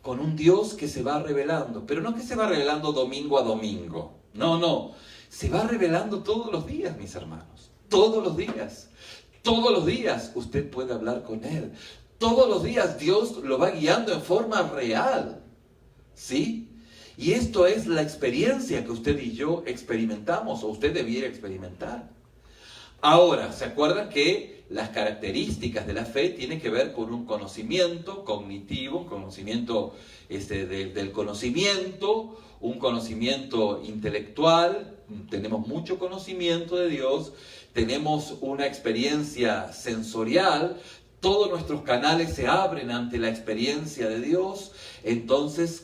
Con un Dios que se va revelando. Pero no que se va revelando domingo a domingo. No. Se va revelando todos los días, mis hermanos. Todos los días. Todos los días usted puede hablar con Él. Todos los días Dios lo va guiando en forma real. ¿Sí? Y esto es la experiencia que usted y yo experimentamos, o usted debiera experimentar. Ahora, ¿se acuerdan que las características de la fe tienen que ver con un conocimiento cognitivo, conocimiento del conocimiento, un conocimiento intelectual? Tenemos mucho conocimiento de Dios, tenemos una experiencia sensorial, todos nuestros canales se abren ante la experiencia de Dios, entonces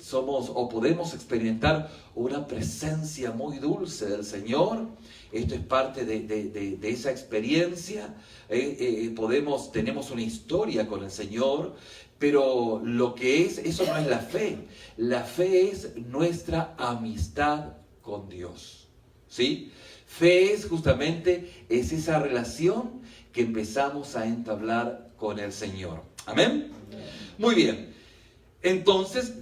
podemos experimentar una presencia muy dulce del Señor. Esto es parte de esa experiencia. Tenemos una historia con el Señor, pero eso no es la fe. La fe es nuestra amistad con Dios, ¿sí? Fe es justamente esa relación que empezamos a entablar con el Señor. ¿Amén? Muy bien. Entonces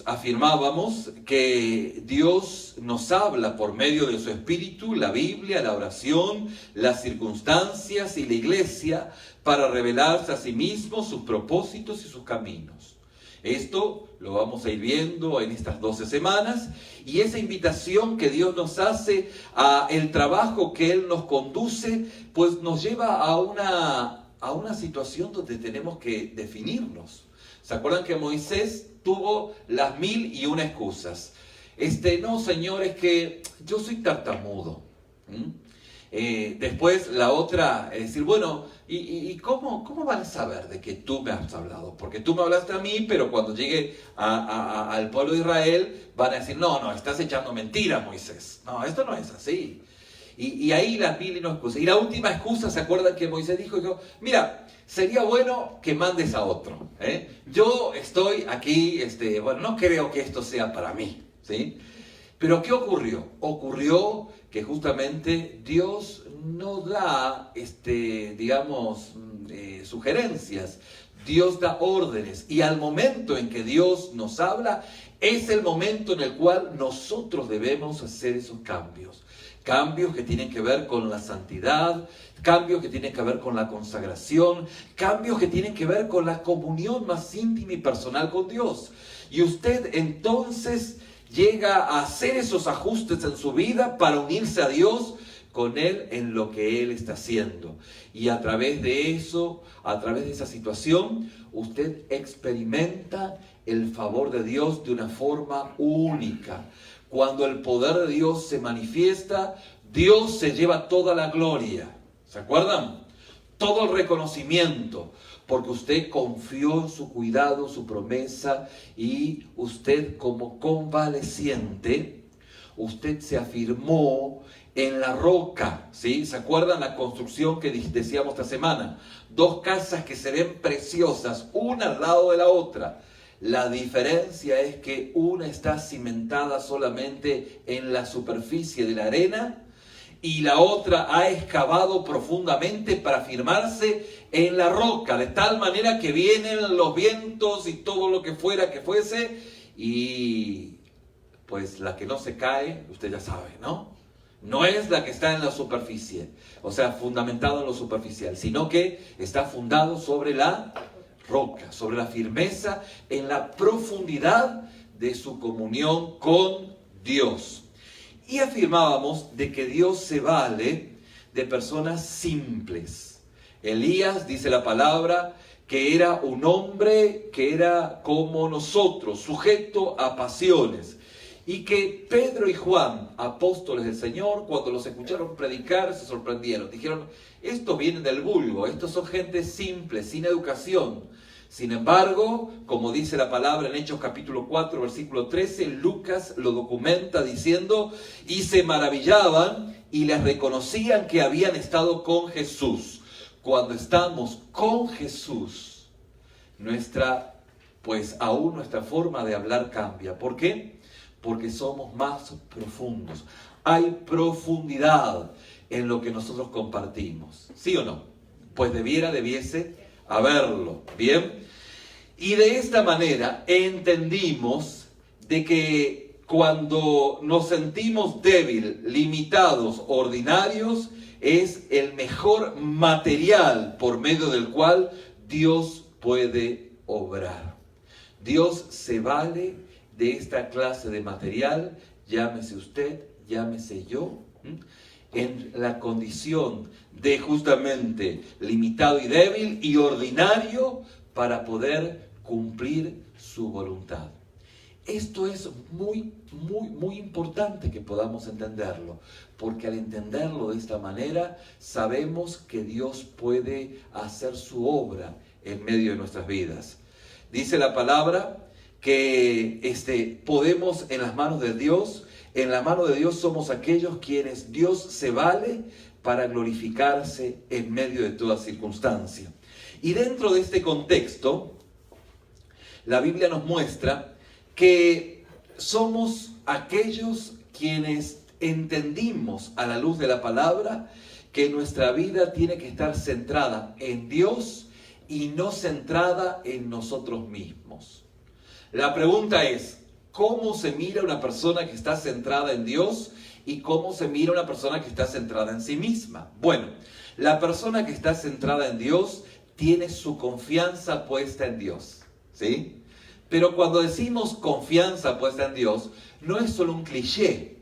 afirmábamos que Dios nos habla por medio de su Espíritu, la Biblia, la oración, las circunstancias y la iglesia para revelarse a sí mismo sus propósitos y sus caminos. Esto lo vamos a ir viendo en estas 12 semanas, y esa invitación que Dios nos hace a el trabajo que Él nos conduce, pues nos lleva a una situación donde tenemos que definirnos. ¿Se acuerdan que Moisés tuvo las 1001 excusas? No, Señor, es que yo soy tartamudo. Después la otra es decir, bueno, ¿y cómo van a saber de que tú me has hablado? Porque tú me hablaste a mí, pero cuando llegue al pueblo de Israel van a decir, no, estás echando mentiras, Moisés. No, esto no es así. Y ahí las 1001 excusas. Y la última excusa, ¿se acuerdan que Moisés dijo, mira, sería bueno que mandes a otro? Yo estoy aquí, no creo que esto sea para mí, ¿sí? Pero ¿qué ocurrió? Ocurrió que justamente Dios no da, sugerencias. Dios da órdenes. Y al momento en que Dios nos habla, es el momento en el cual nosotros debemos hacer esos cambios. Cambios que tienen que ver con la santidad, cambios que tienen que ver con la consagración, cambios que tienen que ver con la comunión más íntima y personal con Dios. Y usted entonces llega a hacer esos ajustes en su vida para unirse a Dios con Él en lo que Él está haciendo. Y a través de eso, a través de esa situación, usted experimenta el favor de Dios de una forma única. Cuando el poder de Dios se manifiesta, Dios se lleva toda la gloria. ¿Se acuerdan? Todo el reconocimiento. Porque usted confió en su cuidado, su promesa, y usted como convaleciente, usted se afirmó en la roca, ¿sí? ¿Se acuerdan la construcción que decíamos esta semana? 2 casas que se ven preciosas, una al lado de la otra. La diferencia es que una está cimentada solamente en la superficie de la arena y la otra ha excavado profundamente para firmarse en la roca, de tal manera que vienen los vientos y todo lo que fuera que fuese, y pues la que no se cae, usted ya sabe, ¿no? No es la que está en la superficie, o sea, fundamentado en lo superficial, sino que está fundado sobre la roca, sobre la firmeza, en la profundidad de su comunión con Dios. Y afirmábamos de que Dios se vale de personas simples. Elías, dice la palabra, que era un hombre que era como nosotros, sujeto a pasiones. Y que Pedro y Juan, apóstoles del Señor, cuando los escucharon predicar, se sorprendieron. Dijeron, estos vienen del vulgo, estos son gente simple, sin educación. Sin embargo, como dice la palabra en Hechos capítulo 4, versículo 13, Lucas lo documenta diciendo, y se maravillaban y les reconocían que habían estado con Jesús. Cuando estamos con Jesús, aún nuestra forma de hablar cambia. ¿Por qué? Porque somos más profundos. Hay profundidad en lo que nosotros compartimos. ¿Sí o no? Pues debiese haberlo. ¿Bien? Y de esta manera entendimos de que cuando nos sentimos débiles, limitados, ordinarios, es el mejor material por medio del cual Dios puede obrar. Dios se vale de esta clase de material, llámese usted, llámese yo, en la condición de justamente limitado y débil y ordinario para poder cumplir su voluntad. Esto es muy, muy, muy importante que podamos entenderlo, porque al entenderlo de esta manera, sabemos que Dios puede hacer su obra en medio de nuestras vidas. Dice la palabra que podemos en las manos de Dios. En la mano de Dios somos aquellos quienes Dios se vale para glorificarse en medio de toda circunstancia. Y dentro de este contexto, la Biblia nos muestra que somos aquellos quienes entendimos a la luz de la palabra que nuestra vida tiene que estar centrada en Dios y no centrada en nosotros mismos. La pregunta es, ¿cómo se mira una persona que está centrada en Dios y cómo se mira una persona que está centrada en sí misma? Bueno, la persona que está centrada en Dios tiene su confianza puesta en Dios, ¿sí? Pero cuando decimos confianza puesta en Dios, no es solo un cliché,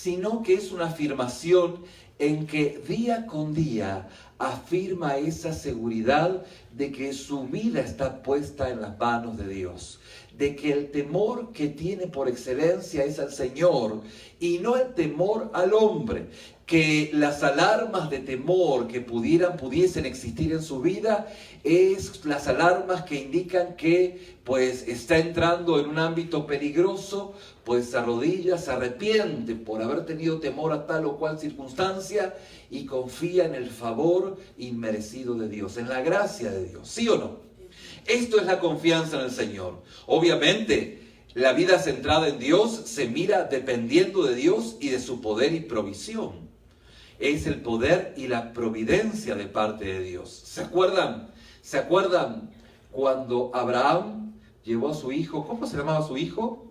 sino que es una afirmación en que día con día afirma esa seguridad de que su vida está puesta en las manos de Dios, de que el temor que tiene por excelencia es al Señor y no el temor al hombre, que las alarmas de temor que pudiesen existir en su vida es las alarmas que indican que pues está entrando en un ámbito peligroso, pues se arrodilla, se arrepiente por haber tenido temor a tal o cual circunstancia y confía en el favor inmerecido de Dios, en la gracia de Dios, ¿sí o no? Esto es la confianza en el Señor. Obviamente, la vida centrada en Dios se mira dependiendo de Dios y de su poder y provisión. Es el poder y la providencia de parte de Dios. ¿Se acuerdan? ¿Se acuerdan cuando Abraham llevó a su hijo? ¿Cómo se llamaba su hijo?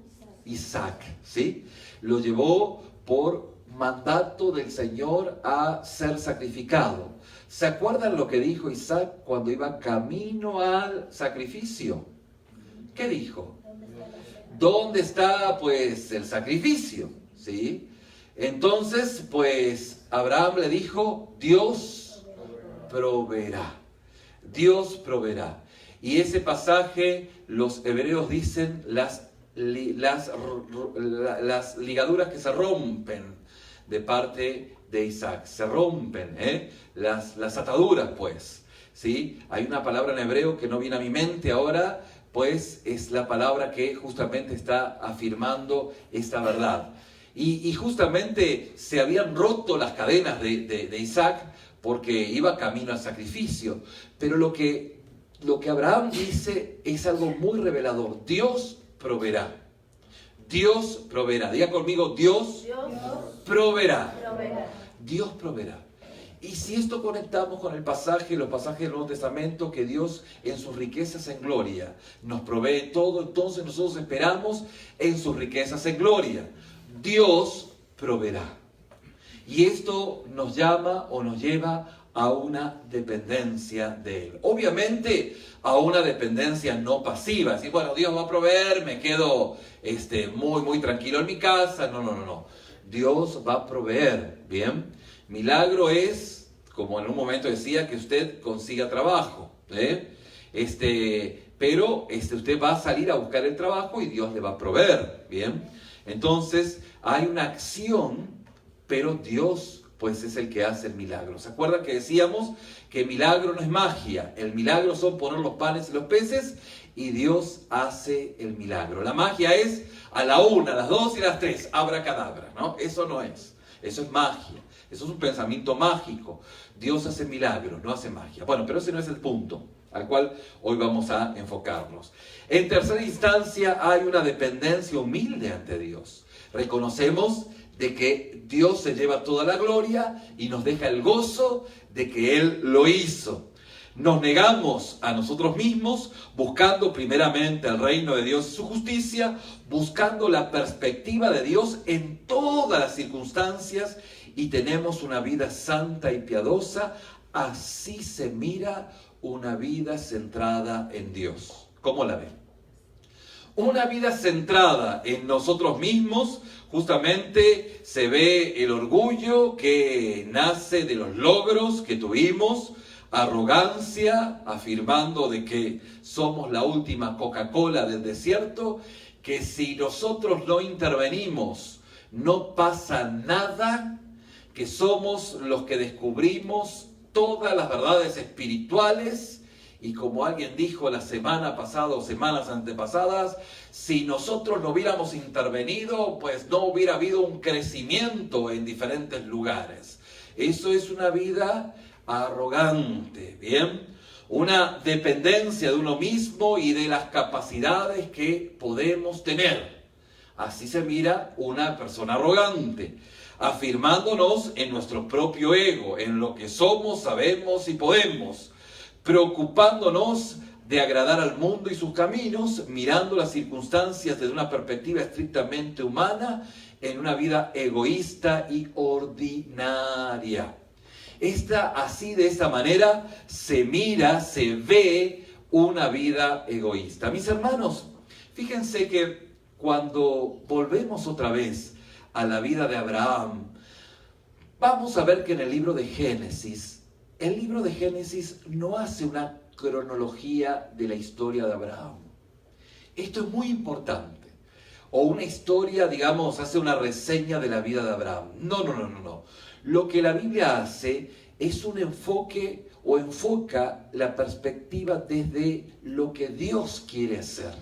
Isaac, ¿sí? Lo llevó por mandato del Señor a ser sacrificado. ¿Se acuerdan lo que dijo Isaac cuando iba camino al sacrificio? ¿Qué dijo? ¿Dónde está, pues, el sacrificio? ¿Sí? Entonces, pues, Abraham le dijo, Dios proveerá. Dios proveerá. Y ese pasaje, los hebreos dicen las ligaduras que se rompen de parte de Isaac. Se rompen, las ataduras, pues. ¿Sí? Hay una palabra en hebreo que no viene a mi mente ahora, pues es la palabra que justamente está afirmando esta verdad. Y justamente se habían roto las cadenas de Isaac porque iba camino al sacrificio. Pero lo que Abraham dice es algo muy revelador. Dios proveerá. Dios proveerá. Diga conmigo, Dios proveerá. Dios proveerá. Y si esto conectamos con el pasaje, los pasajes del Nuevo Testamento, que Dios en sus riquezas en gloria nos provee todo, entonces nosotros esperamos en sus riquezas en gloria. Dios proveerá. Y esto nos llama o nos lleva a una dependencia de Él. Obviamente a una dependencia no pasiva. Así, bueno, Dios va a proveer, me quedo muy tranquilo en mi casa. No. Dios va a proveer, ¿bien? Milagro es, como en un momento decía, que usted consiga trabajo, pero usted va a salir a buscar el trabajo y Dios le va a proveer, ¿bien? Entonces, hay una acción, pero Dios, pues, es el que hace el milagro. ¿Se acuerdan que decíamos que el milagro no es magia? El milagro son poner los panes y los peces y Dios hace el milagro. La magia es a la 1, a las 2 y a las 3, abracadabra, ¿no? Eso no es. Eso es magia. Eso es un pensamiento mágico. Dios hace milagros, no hace magia. Bueno, pero ese no es el punto al cual hoy vamos a enfocarnos. En tercera instancia, hay una dependencia humilde ante Dios. Reconocemos de que Dios se lleva toda la gloria y nos deja el gozo de que Él lo hizo. Nos negamos a nosotros mismos, buscando primeramente el reino de Dios y su justicia, buscando la perspectiva de Dios en todas las circunstancias, y tenemos una vida santa y piadosa. Así se mira una vida centrada en Dios. ¿Cómo la ven? Una vida centrada en nosotros mismos, justamente se ve el orgullo que nace de los logros que tuvimos, arrogancia, afirmando de que somos la última Coca-Cola del desierto, que si nosotros no intervenimos no pasa nada, que somos los que descubrimos todas las verdades espirituales. Y como alguien dijo la semana pasada o semanas antepasadas, si nosotros no hubiéramos intervenido, pues no hubiera habido un crecimiento en diferentes lugares. Eso es una vida arrogante, ¿bien? Una dependencia de uno mismo y de las capacidades que podemos tener. Así se mira una persona arrogante, afirmándonos en nuestro propio ego, en lo que somos, sabemos y podemos, preocupándonos de agradar al mundo y sus caminos, mirando las circunstancias desde una perspectiva estrictamente humana, en una vida egoísta y ordinaria. De esta manera se mira, se ve una vida egoísta. Mis hermanos, fíjense que cuando volvemos otra vez a la vida de Abraham, vamos a ver que en el libro de Génesis no hace una cronología de la historia de Abraham. Esto es muy importante. O una historia, digamos, hace una reseña de la vida de Abraham. No. Lo que la Biblia hace es un enfoque o enfoca la perspectiva desde lo que Dios quiere hacer.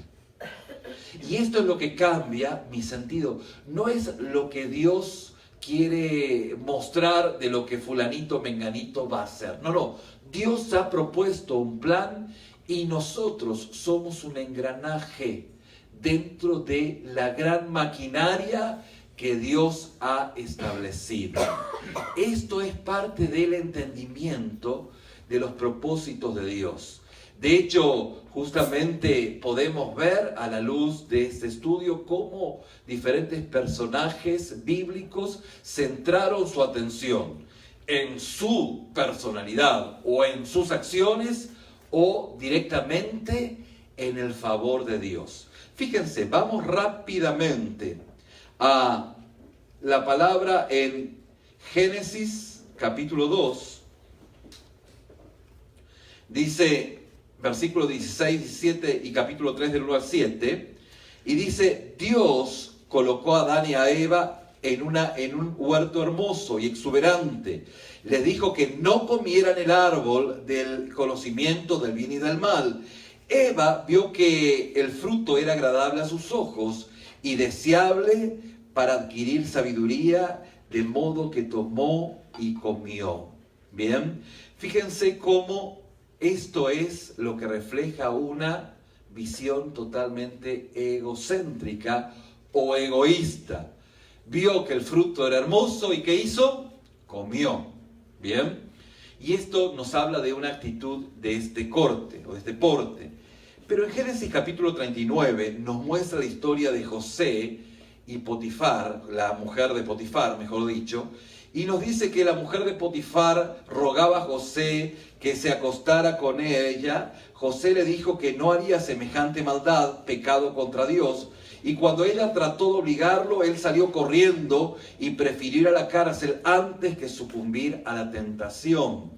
Y esto es lo que cambia mi sentido. No es lo que Dios quiere mostrar de lo que fulanito, menganito va a hacer. No. Dios ha propuesto un plan y nosotros somos un engranaje dentro de la gran maquinaria que Dios ha establecido. Esto es parte del entendimiento de los propósitos de Dios. De hecho, justamente podemos ver a la luz de este estudio cómo diferentes personajes bíblicos centraron su atención en su personalidad o en sus acciones o directamente en el favor de Dios. Fíjense, vamos rápidamente a la palabra en Génesis capítulo 2. Dice, versículos 16, 17 y capítulo 3 del 1 al 7. Y dice, Dios colocó a Adán y a Eva en un huerto hermoso y exuberante. Les dijo que no comieran el árbol del conocimiento del bien y del mal. Eva vio que el fruto era agradable a sus ojos y deseable para adquirir sabiduría, de modo que tomó y comió. Bien, fíjense cómo esto es lo que refleja una visión totalmente egocéntrica o egoísta. Vio que el fruto era hermoso y ¿qué hizo? Comió. Bien, y esto nos habla de una actitud de este corte o de este porte. Pero en Génesis capítulo 39 nos muestra la historia de José y Potifar, la mujer de Potifar, mejor dicho, y nos dice que la mujer de Potifar rogaba a José que se acostara con ella. José le dijo que no haría semejante maldad, pecado contra Dios, y cuando ella trató de obligarlo, él salió corriendo y prefirió ir a la cárcel antes que sucumbir a la tentación.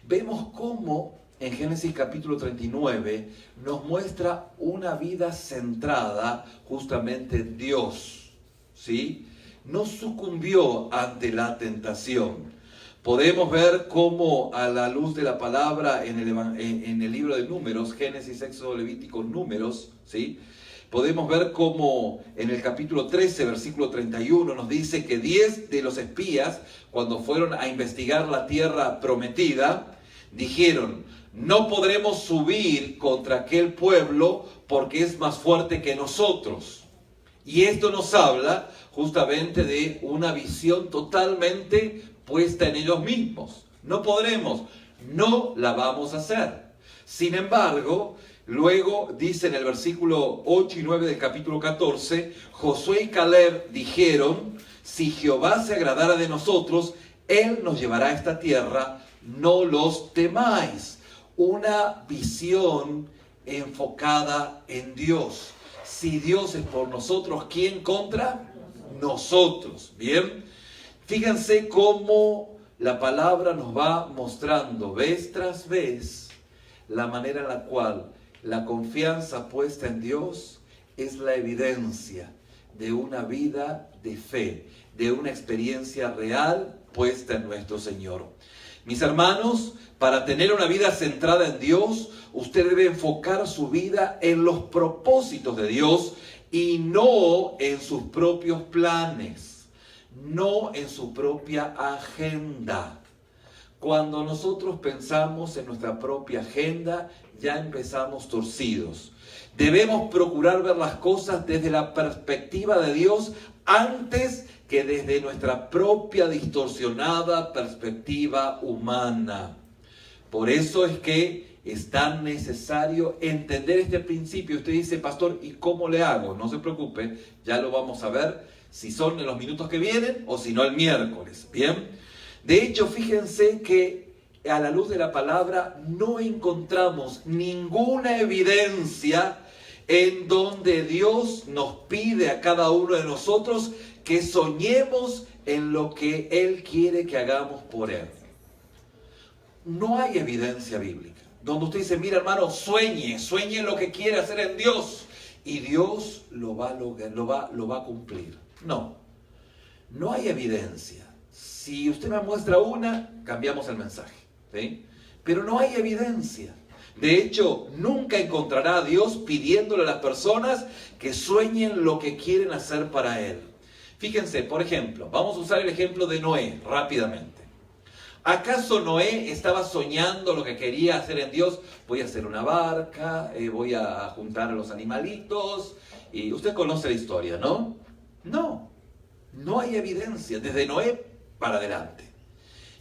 Vemos cómo en Génesis capítulo 39 nos muestra una vida centrada justamente en Dios, ¿sí? No sucumbió ante la tentación. Podemos ver cómo a la luz de la palabra en el libro de Números, Génesis, Éxodo, Levítico, Números, ¿sí? Podemos ver cómo en el capítulo 13, versículo 31, nos dice que 10 de los espías, cuando fueron a investigar la tierra prometida, dijeron, no podremos subir contra aquel pueblo porque es más fuerte que nosotros. Y esto nos habla justamente de una visión totalmente puesta en ellos mismos. No podremos, no la vamos a hacer. Sin embargo, luego dice en el versículo 8 y 9 del capítulo 14, Josué y Caleb dijeron, si Jehová se agradara de nosotros, Él nos llevará a esta tierra, no los temáis. Una visión enfocada en Dios. Si Dios es por nosotros, ¿quién contra nosotros? Bien, fíjense cómo la palabra nos va mostrando vez tras vez la manera en la cual la confianza puesta en Dios es la evidencia de una vida de fe, de una experiencia real puesta en nuestro Señor. Mis hermanos, para tener una vida centrada en Dios, usted debe enfocar su vida en los propósitos de Dios y no en sus propios planes, no en su propia agenda. Cuando nosotros pensamos en nuestra propia agenda, ya empezamos torcidos. Debemos procurar ver las cosas desde la perspectiva de Dios antes que desde nuestra propia distorsionada perspectiva humana. Por eso es que es tan necesario entender este principio. Usted dice, pastor, ¿y cómo le hago? No se preocupe, ya lo vamos a ver, si son en los minutos que vienen o si no el miércoles. Bien, de hecho, fíjense que a la luz de la palabra no encontramos ninguna evidencia en donde Dios nos pide a cada uno de nosotros que soñemos en lo que Él quiere que hagamos por Él. No hay evidencia bíblica donde usted dice, mira hermano, sueñe lo que quiere hacer en Dios y Dios lo va a cumplir. No hay evidencia. Si usted me muestra una, cambiamos el mensaje, ¿sí? Pero no hay evidencia. De hecho, nunca encontrará a Dios pidiéndole a las personas que sueñen lo que quieren hacer para Él. Fíjense, por ejemplo, vamos a usar el ejemplo de Noé rápidamente. ¿Acaso Noé estaba soñando lo que quería hacer en Dios? Voy a hacer una barca, voy a juntar a los animalitos. Y usted conoce la historia, ¿no? No hay evidencia desde Noé para adelante.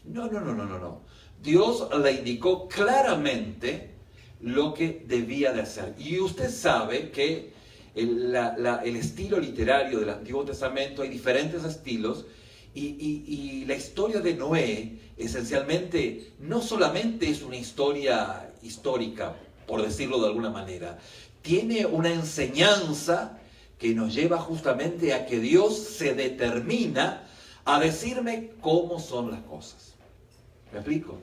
No. Dios le indicó claramente lo que debía de hacer. Y usted sabe que el estilo literario del Antiguo Testamento, hay diferentes estilos, y la historia de Noé, esencialmente, no solamente es una historia histórica, por decirlo de alguna manera, tiene una enseñanza que nos lleva justamente a que Dios se determina a decirme cómo son las cosas. ¿Me explico?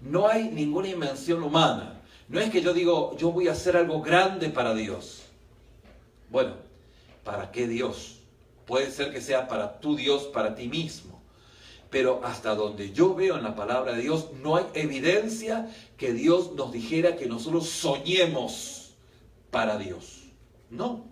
No hay ninguna invención humana. No es que yo digo, yo voy a hacer algo grande para Dios. Bueno, ¿para qué Dios? Puede ser que sea para tu Dios, para ti mismo. Pero hasta donde yo veo en la palabra de Dios, no hay evidencia que Dios nos dijera que nosotros soñemos para Dios. No.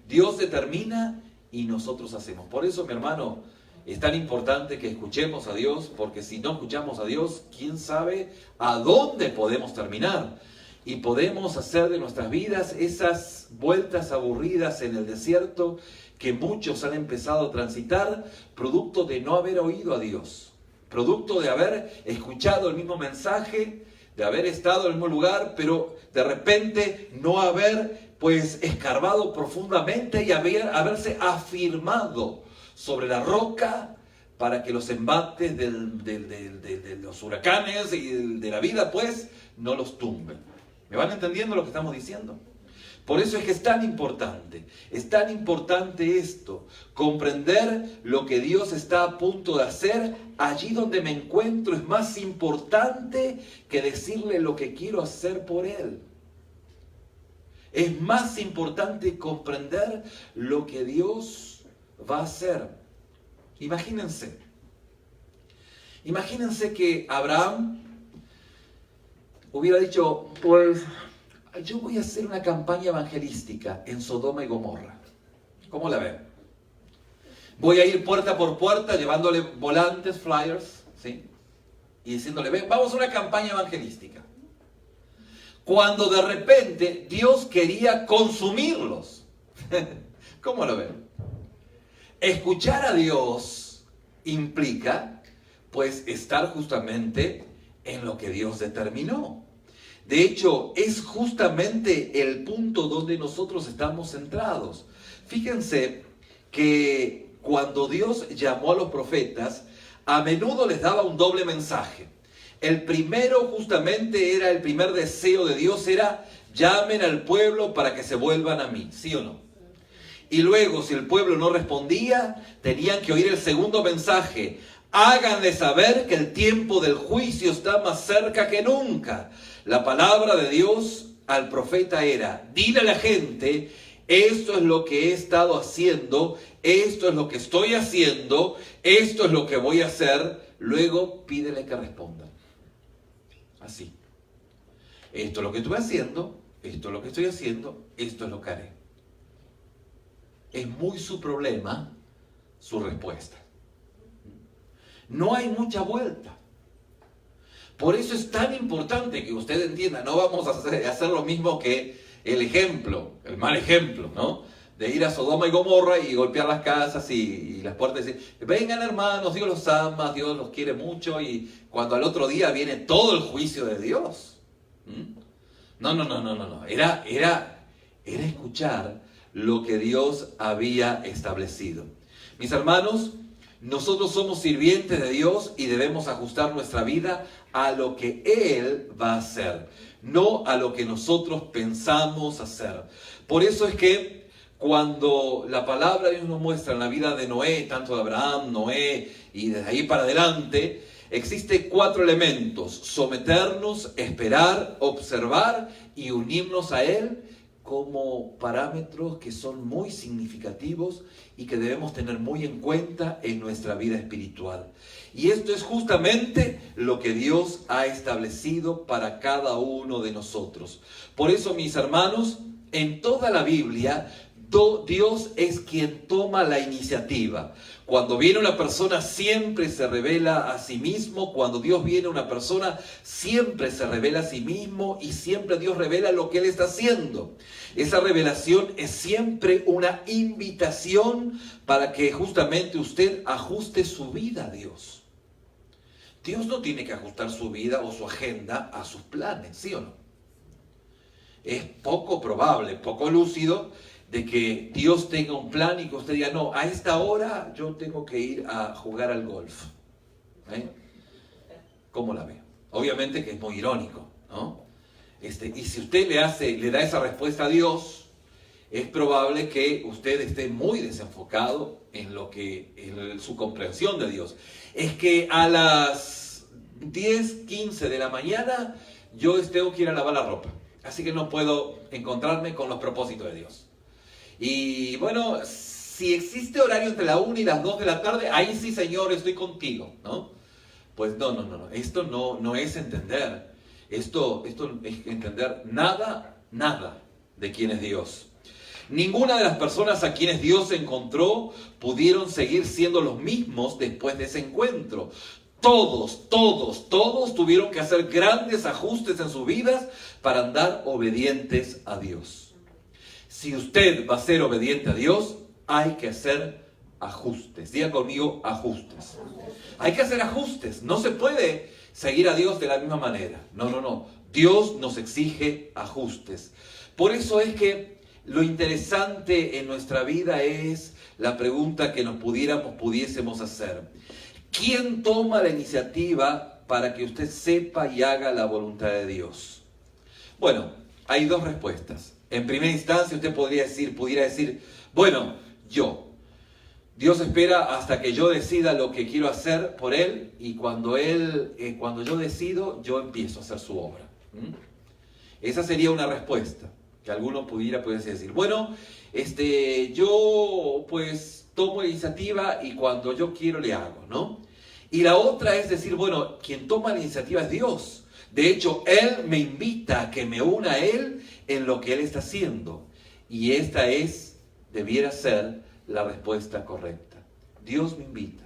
Dios determina y nosotros hacemos. Por eso, mi hermano, es tan importante que escuchemos a Dios, porque si no escuchamos a Dios, quién sabe a dónde podemos terminar. Y podemos hacer de nuestras vidas esas vueltas aburridas en el desierto que muchos han empezado a transitar, producto de no haber oído a Dios, producto de haber escuchado el mismo mensaje, de haber estado en el mismo lugar, pero de repente no haber escarbado profundamente y haberse afirmado sobre la roca para que los embates de los huracanes y de la vida no los tumben. ¿Me van entendiendo lo que estamos diciendo? Por eso es que es tan importante esto, comprender lo que Dios está a punto de hacer allí donde me encuentro. Es más importante que decirle lo que quiero hacer por Él. Es más importante comprender lo que Dios va a hacer. Imagínense que Abraham hubiera dicho, yo voy a hacer una campaña evangelística en Sodoma y Gomorra. ¿Cómo la ven? Voy a ir puerta por puerta llevándole volantes, flyers, ¿sí? Y diciéndole, ven, vamos a una campaña evangelística. Cuando de repente Dios quería consumirlos. ¿Cómo lo ven? Escuchar a Dios implica, estar justamente en lo que Dios determinó. De hecho, es justamente el punto donde nosotros estamos centrados. Fíjense que cuando Dios llamó a los profetas, a menudo les daba un doble mensaje. El primero justamente era, el primer deseo de Dios era, llamen al pueblo para que se vuelvan a mí, ¿sí o no? Y luego, si el pueblo no respondía, tenían que oír el segundo mensaje, háganle saber que el tiempo del juicio está más cerca que nunca. La palabra de Dios al profeta era, dile a la gente, esto es lo que he estado haciendo, esto es lo que estoy haciendo, esto es lo que voy a hacer, luego pídele que respondan. Así. Esto es lo que estoy haciendo, esto es lo que estoy haciendo, esto es lo que haré. Es muy su problema, su respuesta. No hay mucha vuelta. Por eso es tan importante que usted entienda, no vamos a hacer lo mismo que el ejemplo, el mal ejemplo, ¿no? De ir a Sodoma y Gomorra y golpear las casas y las puertas y decir, vengan hermanos, Dios los ama, Dios los quiere mucho, y cuando al otro día viene todo el juicio de Dios. No. Era escuchar lo que Dios había establecido. Mis hermanos, nosotros somos sirvientes de Dios y debemos ajustar nuestra vida a lo que Él va a hacer, no a lo que nosotros pensamos hacer. Por eso es que Cuando la palabra de Dios nos muestra en la vida de Noé, tanto de Abraham, Noé y desde ahí para adelante, existen 4 elementos: someternos, esperar, observar y unirnos a Él, como parámetros que son muy significativos y que debemos tener muy en cuenta en nuestra vida espiritual. Y esto es justamente lo que Dios ha establecido para cada uno de nosotros. Por eso, mis hermanos, en toda la Biblia, Dios es quien toma la iniciativa. Cuando viene una persona, siempre se revela a sí mismo. Cuando Dios viene a una persona, siempre se revela a sí mismo y siempre Dios revela lo que Él está haciendo. Esa revelación es siempre una invitación para que justamente usted ajuste su vida a Dios. Dios no tiene que ajustar su vida o su agenda a sus planes, ¿sí o no? Es poco probable, poco lúcido, de que Dios tenga un plan y que usted diga, no, a esta hora yo tengo que ir a jugar al golf. ¿Cómo la ve? Obviamente que es muy irónico, ¿no? Y si usted le da esa respuesta a Dios, es probable que usted esté muy desenfocado en su comprensión de Dios. Es que a las 10, 15 de la mañana yo tengo que ir a lavar la ropa, así que no puedo encontrarme con los propósitos de Dios. Y bueno, si existe horario entre la 1 y las 2 de la tarde, ahí sí, Señor, estoy contigo, ¿no? Pues no. Esto no es entender. Esto es entender nada de quién es Dios. Ninguna de las personas a quienes Dios encontró pudieron seguir siendo los mismos después de ese encuentro. Todos tuvieron que hacer grandes ajustes en sus vidas para andar obedientes a Dios. Si usted va a ser obediente a Dios, hay que hacer ajustes. Diga conmigo, ajustes. Hay que hacer ajustes. No se puede seguir a Dios de la misma manera. No. Dios nos exige ajustes. Por eso es que lo interesante en nuestra vida es la pregunta que pudiésemos hacer. ¿Quién toma la iniciativa para que usted sepa y haga la voluntad de Dios? Bueno, hay 2 respuestas. En primera instancia usted pudiera decir, bueno, Dios espera hasta que yo decida lo que quiero hacer por Él, y cuando yo decido, yo empiezo a hacer su obra. Esa sería una respuesta que alguno pudiera decir, bueno, yo pues tomo la iniciativa y cuando yo quiero le hago, ¿no? Y la otra es decir, bueno, quien toma la iniciativa es Dios. De hecho, Él me invita a que me una a Él en lo que Él está haciendo. Y esta debiera ser la respuesta correcta. Dios me invita.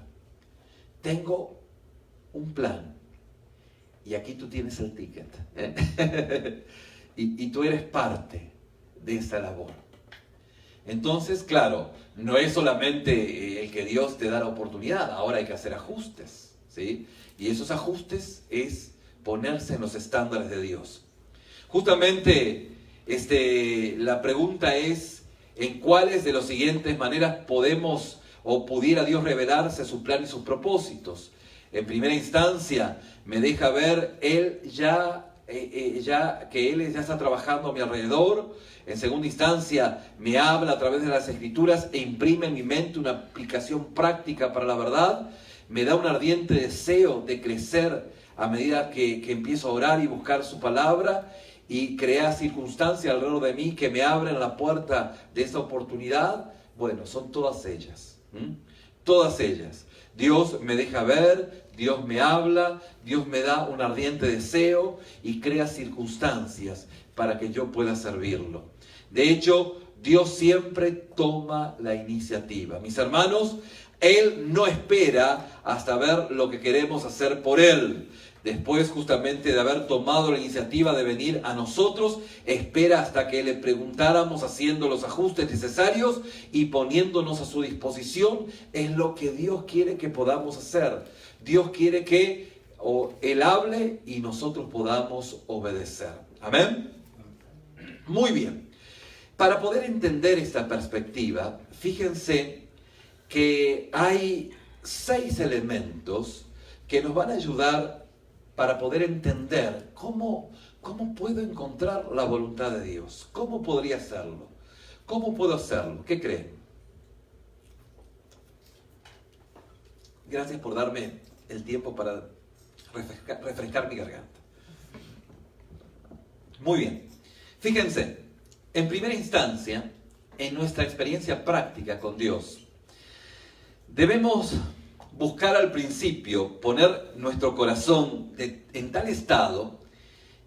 Tengo un plan. Y aquí tú tienes el ticket. y tú eres parte de esa labor. Entonces, claro, no es solamente el que Dios te da la oportunidad. Ahora hay que hacer ajustes, ¿sí? Y esos ajustes es ponerse en los estándares de Dios. Justamente la pregunta es, ¿en cuáles de las siguientes maneras podemos o pudiera Dios revelarse su plan y sus propósitos? En primera instancia, me deja ver que Él ya está trabajando a mi alrededor. En segunda instancia, me habla a través de las Escrituras e imprime en mi mente una aplicación práctica para la verdad. Me da un ardiente deseo de crecer a medida que empiezo a orar y buscar su palabra, y crea circunstancias alrededor de mí que me abren la puerta de esa oportunidad. Bueno, son todas ellas. Todas ellas. Dios me deja ver, Dios me habla, Dios me da un ardiente deseo y crea circunstancias para que yo pueda servirlo. De hecho, Dios siempre toma la iniciativa. Mis hermanos, Él no espera hasta ver lo que queremos hacer por Él. Después justamente de haber tomado la iniciativa de venir a nosotros, espera hasta que le preguntáramos, haciendo los ajustes necesarios y poniéndonos a su disposición en lo que Dios quiere que podamos hacer. Dios quiere que Él hable y nosotros podamos obedecer. ¿Amén? Muy bien. Para poder entender esta perspectiva, fíjense que hay 6 elementos que nos van a ayudar para poder entender cómo puedo encontrar la voluntad de Dios. ¿Cómo podría hacerlo? ¿Cómo puedo hacerlo? ¿Qué creen? Gracias por darme el tiempo para refrescar mi garganta. Muy bien. Fíjense, en primera instancia, en nuestra experiencia práctica con Dios, debemos buscar al principio poner nuestro corazón en tal estado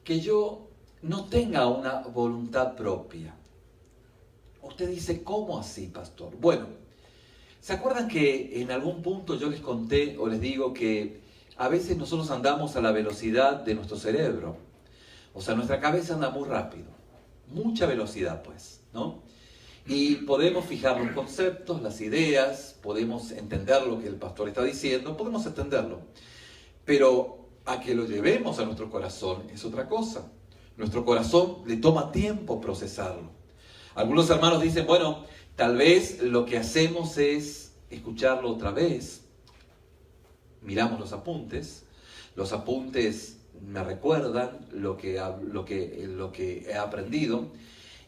que yo no tenga una voluntad propia. Usted dice, ¿cómo así, pastor? Bueno, ¿se acuerdan que en algún punto yo les conté o les digo que a veces nosotros andamos a la velocidad de nuestro cerebro? O sea, nuestra cabeza anda muy rápido, mucha velocidad pues, ¿no? Y podemos fijar los conceptos, las ideas, podemos entender lo que el pastor está diciendo, podemos entenderlo. Pero a que lo llevemos a nuestro corazón es otra cosa. Nuestro corazón le toma tiempo procesarlo. Algunos hermanos dicen, bueno, tal vez lo que hacemos es escucharlo otra vez. Miramos los apuntes me recuerdan lo que he aprendido.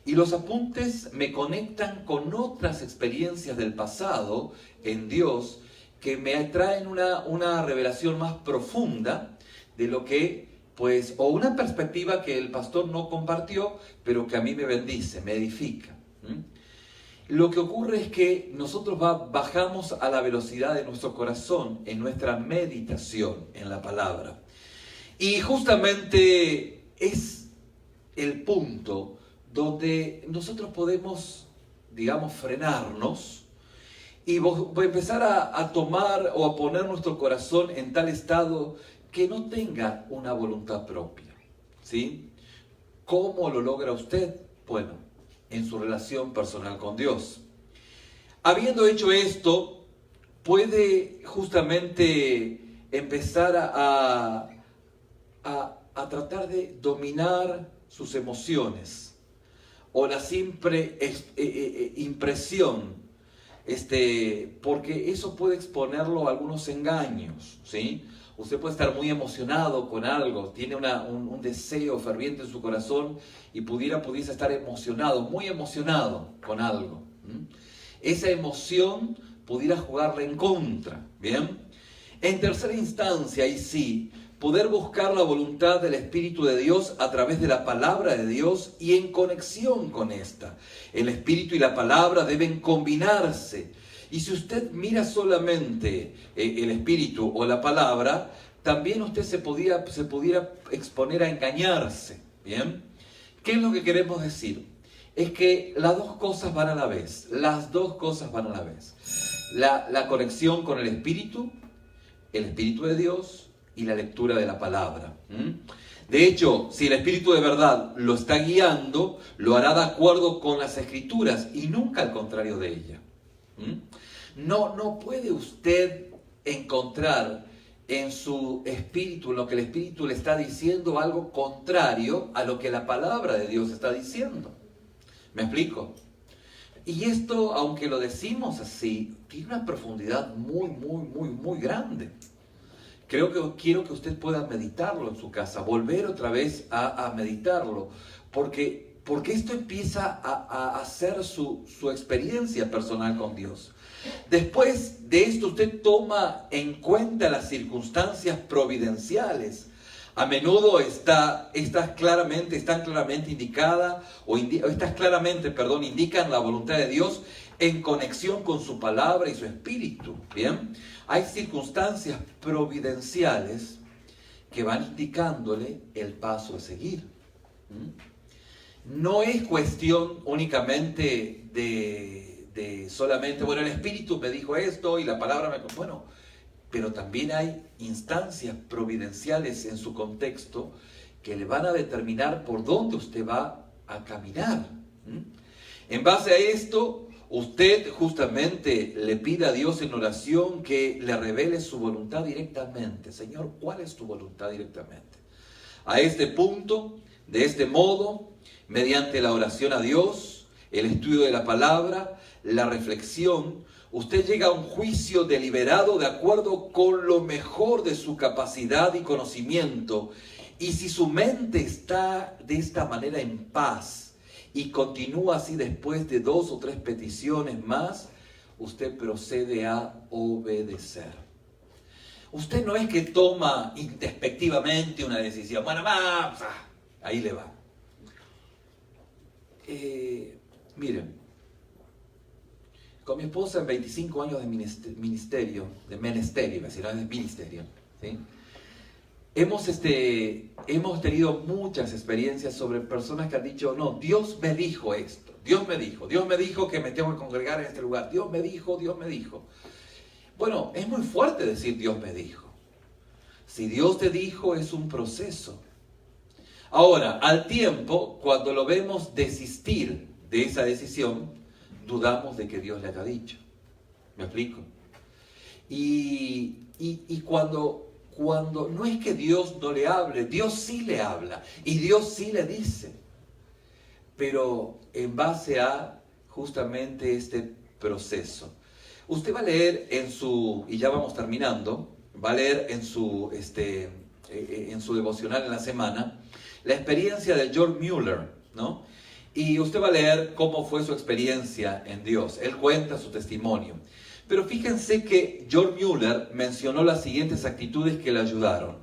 Y los apuntes me conectan con otras experiencias del pasado en Dios que me traen una revelación más profunda de lo que, pues, o una perspectiva que el pastor no compartió, pero que a mí me bendice, me edifica. Lo que ocurre es que nosotros bajamos a la velocidad de nuestro corazón en nuestra meditación en la palabra. Y justamente es el punto donde nosotros podemos, digamos, frenarnos y empezar a tomar o a poner nuestro corazón en tal estado que no tenga una voluntad propia, ¿sí? ¿Cómo lo logra usted? Bueno, en su relación personal con Dios. Habiendo hecho esto, puede justamente empezar a tratar de dominar sus emociones o la simple impresión, porque eso puede exponerlo a algunos engaños, ¿sí? Usted puede estar muy emocionado con algo, tiene un deseo ferviente en su corazón y pudiese estar emocionado, muy emocionado con algo. Esa emoción pudiera jugarle en contra, ¿bien? En tercera instancia, y sí, poder buscar la voluntad del Espíritu de Dios a través de la palabra de Dios y en conexión con esta. El Espíritu y la palabra deben combinarse. Y si usted mira solamente el Espíritu o la palabra, también usted se pudiera exponer a engañarse. ¿Bien? ¿Qué es lo que queremos decir? Es que las dos cosas van a la vez. Las dos cosas van a la vez. La conexión con el Espíritu de Dios, y la lectura de la palabra. De hecho, si el Espíritu de verdad lo está guiando, lo hará de acuerdo con las Escrituras y nunca al contrario de ella. No puede usted encontrar en su espíritu, en lo que el Espíritu le está diciendo, algo contrario a lo que la palabra de Dios está diciendo. ¿Me explico? Y esto, aunque lo decimos así, tiene una profundidad muy, muy, muy, muy grande. Quiero que usted pueda meditarlo en su casa, volver otra vez a meditarlo, porque esto empieza a ser su experiencia personal con Dios. Después de esto usted toma en cuenta las circunstancias providenciales. A menudo están claramente indicadas, indican la voluntad de Dios en conexión con su palabra y su espíritu. ¿Bien? Hay circunstancias providenciales que van indicándole el paso a seguir. No es cuestión únicamente de solamente, bueno, el espíritu me dijo esto y la palabra me... Bueno, pero también hay instancias providenciales en su contexto que le van a determinar por dónde usted va a caminar. En base a esto, usted justamente le pide a Dios en oración que le revele su voluntad directamente. Señor, ¿cuál es tu voluntad directamente? A este punto, de este modo, mediante la oración a Dios, el estudio de la palabra, la reflexión, usted llega a un juicio deliberado de acuerdo con lo mejor de su capacidad y conocimiento. Y si su mente está de esta manera en paz y continúa así después de 2 o 3 peticiones más, usted procede a obedecer. Usted no es que toma introspectivamente una decisión. Bueno, ahí le va. Miren, con mi esposa en 25 años de ministerio, ¿sí? Hemos tenido muchas experiencias sobre personas que han dicho, no, Dios me dijo esto, Dios me dijo que me tengo que congregar en este lugar, Dios me dijo. Bueno, es muy fuerte decir Dios me dijo. Si Dios te dijo, es un proceso. Ahora, al tiempo, cuando lo vemos desistir de esa decisión, dudamos de que Dios le haya dicho. ¿Me explico? Y cuando no es que Dios no le hable, Dios sí le habla y Dios sí le dice, pero en base a justamente este proceso. Usted va a leer y ya vamos terminando, va a leer en su devocional en la semana, la experiencia de George Mueller, ¿no? Y usted va a leer cómo fue su experiencia en Dios. Él cuenta su testimonio. Pero fíjense que George Mueller mencionó las siguientes actitudes que le ayudaron.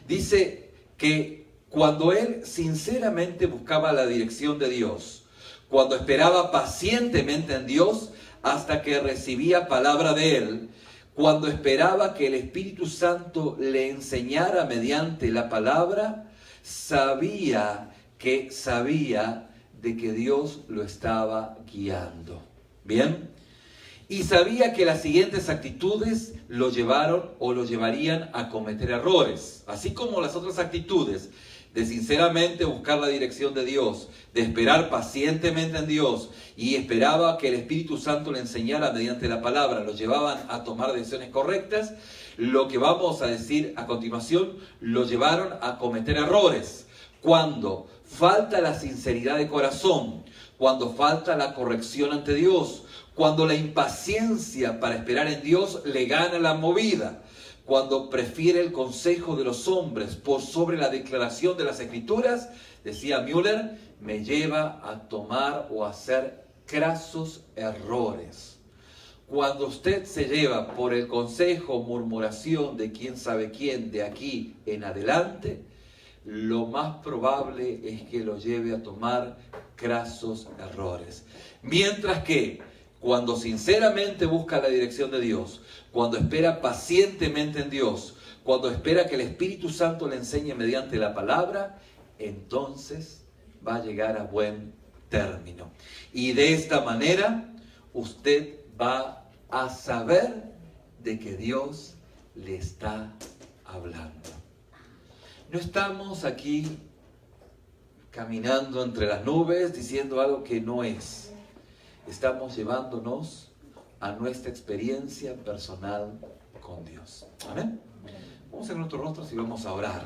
Dice que cuando él sinceramente buscaba la dirección de Dios, cuando esperaba pacientemente en Dios hasta que recibía palabra de Él, cuando esperaba que el Espíritu Santo le enseñara mediante la palabra, sabía de que Dios lo estaba guiando. ¿Bien? Y sabía que las siguientes actitudes lo llevarían a cometer errores. Así como las otras actitudes de sinceramente buscar la dirección de Dios, de esperar pacientemente en Dios y esperaba que el Espíritu Santo le enseñara mediante la palabra, lo llevaban a tomar decisiones correctas. Lo que vamos a decir a continuación, lo llevaron a cometer errores. Cuando falta la sinceridad de corazón, cuando falta la corrección ante Dios, cuando la impaciencia para esperar en Dios le gana la movida, cuando prefiere el consejo de los hombres por sobre la declaración de las Escrituras, decía Mueller, me lleva a tomar o a hacer crasos errores. Cuando usted se lleva por el consejo, murmuración de quién sabe quién de aquí en adelante, lo más probable es que lo lleve a tomar crasos errores. Mientras que cuando sinceramente busca la dirección de Dios, cuando espera pacientemente en Dios, cuando espera que el Espíritu Santo le enseñe mediante la palabra, entonces va a llegar a buen término. Y de esta manera, usted va a saber de que Dios le está hablando. No estamos aquí caminando entre las nubes diciendo algo que no es. Estamos llevándonos a nuestra experiencia personal con Dios. Amén. Vamos a cerrar nuestros rostros y vamos a orar.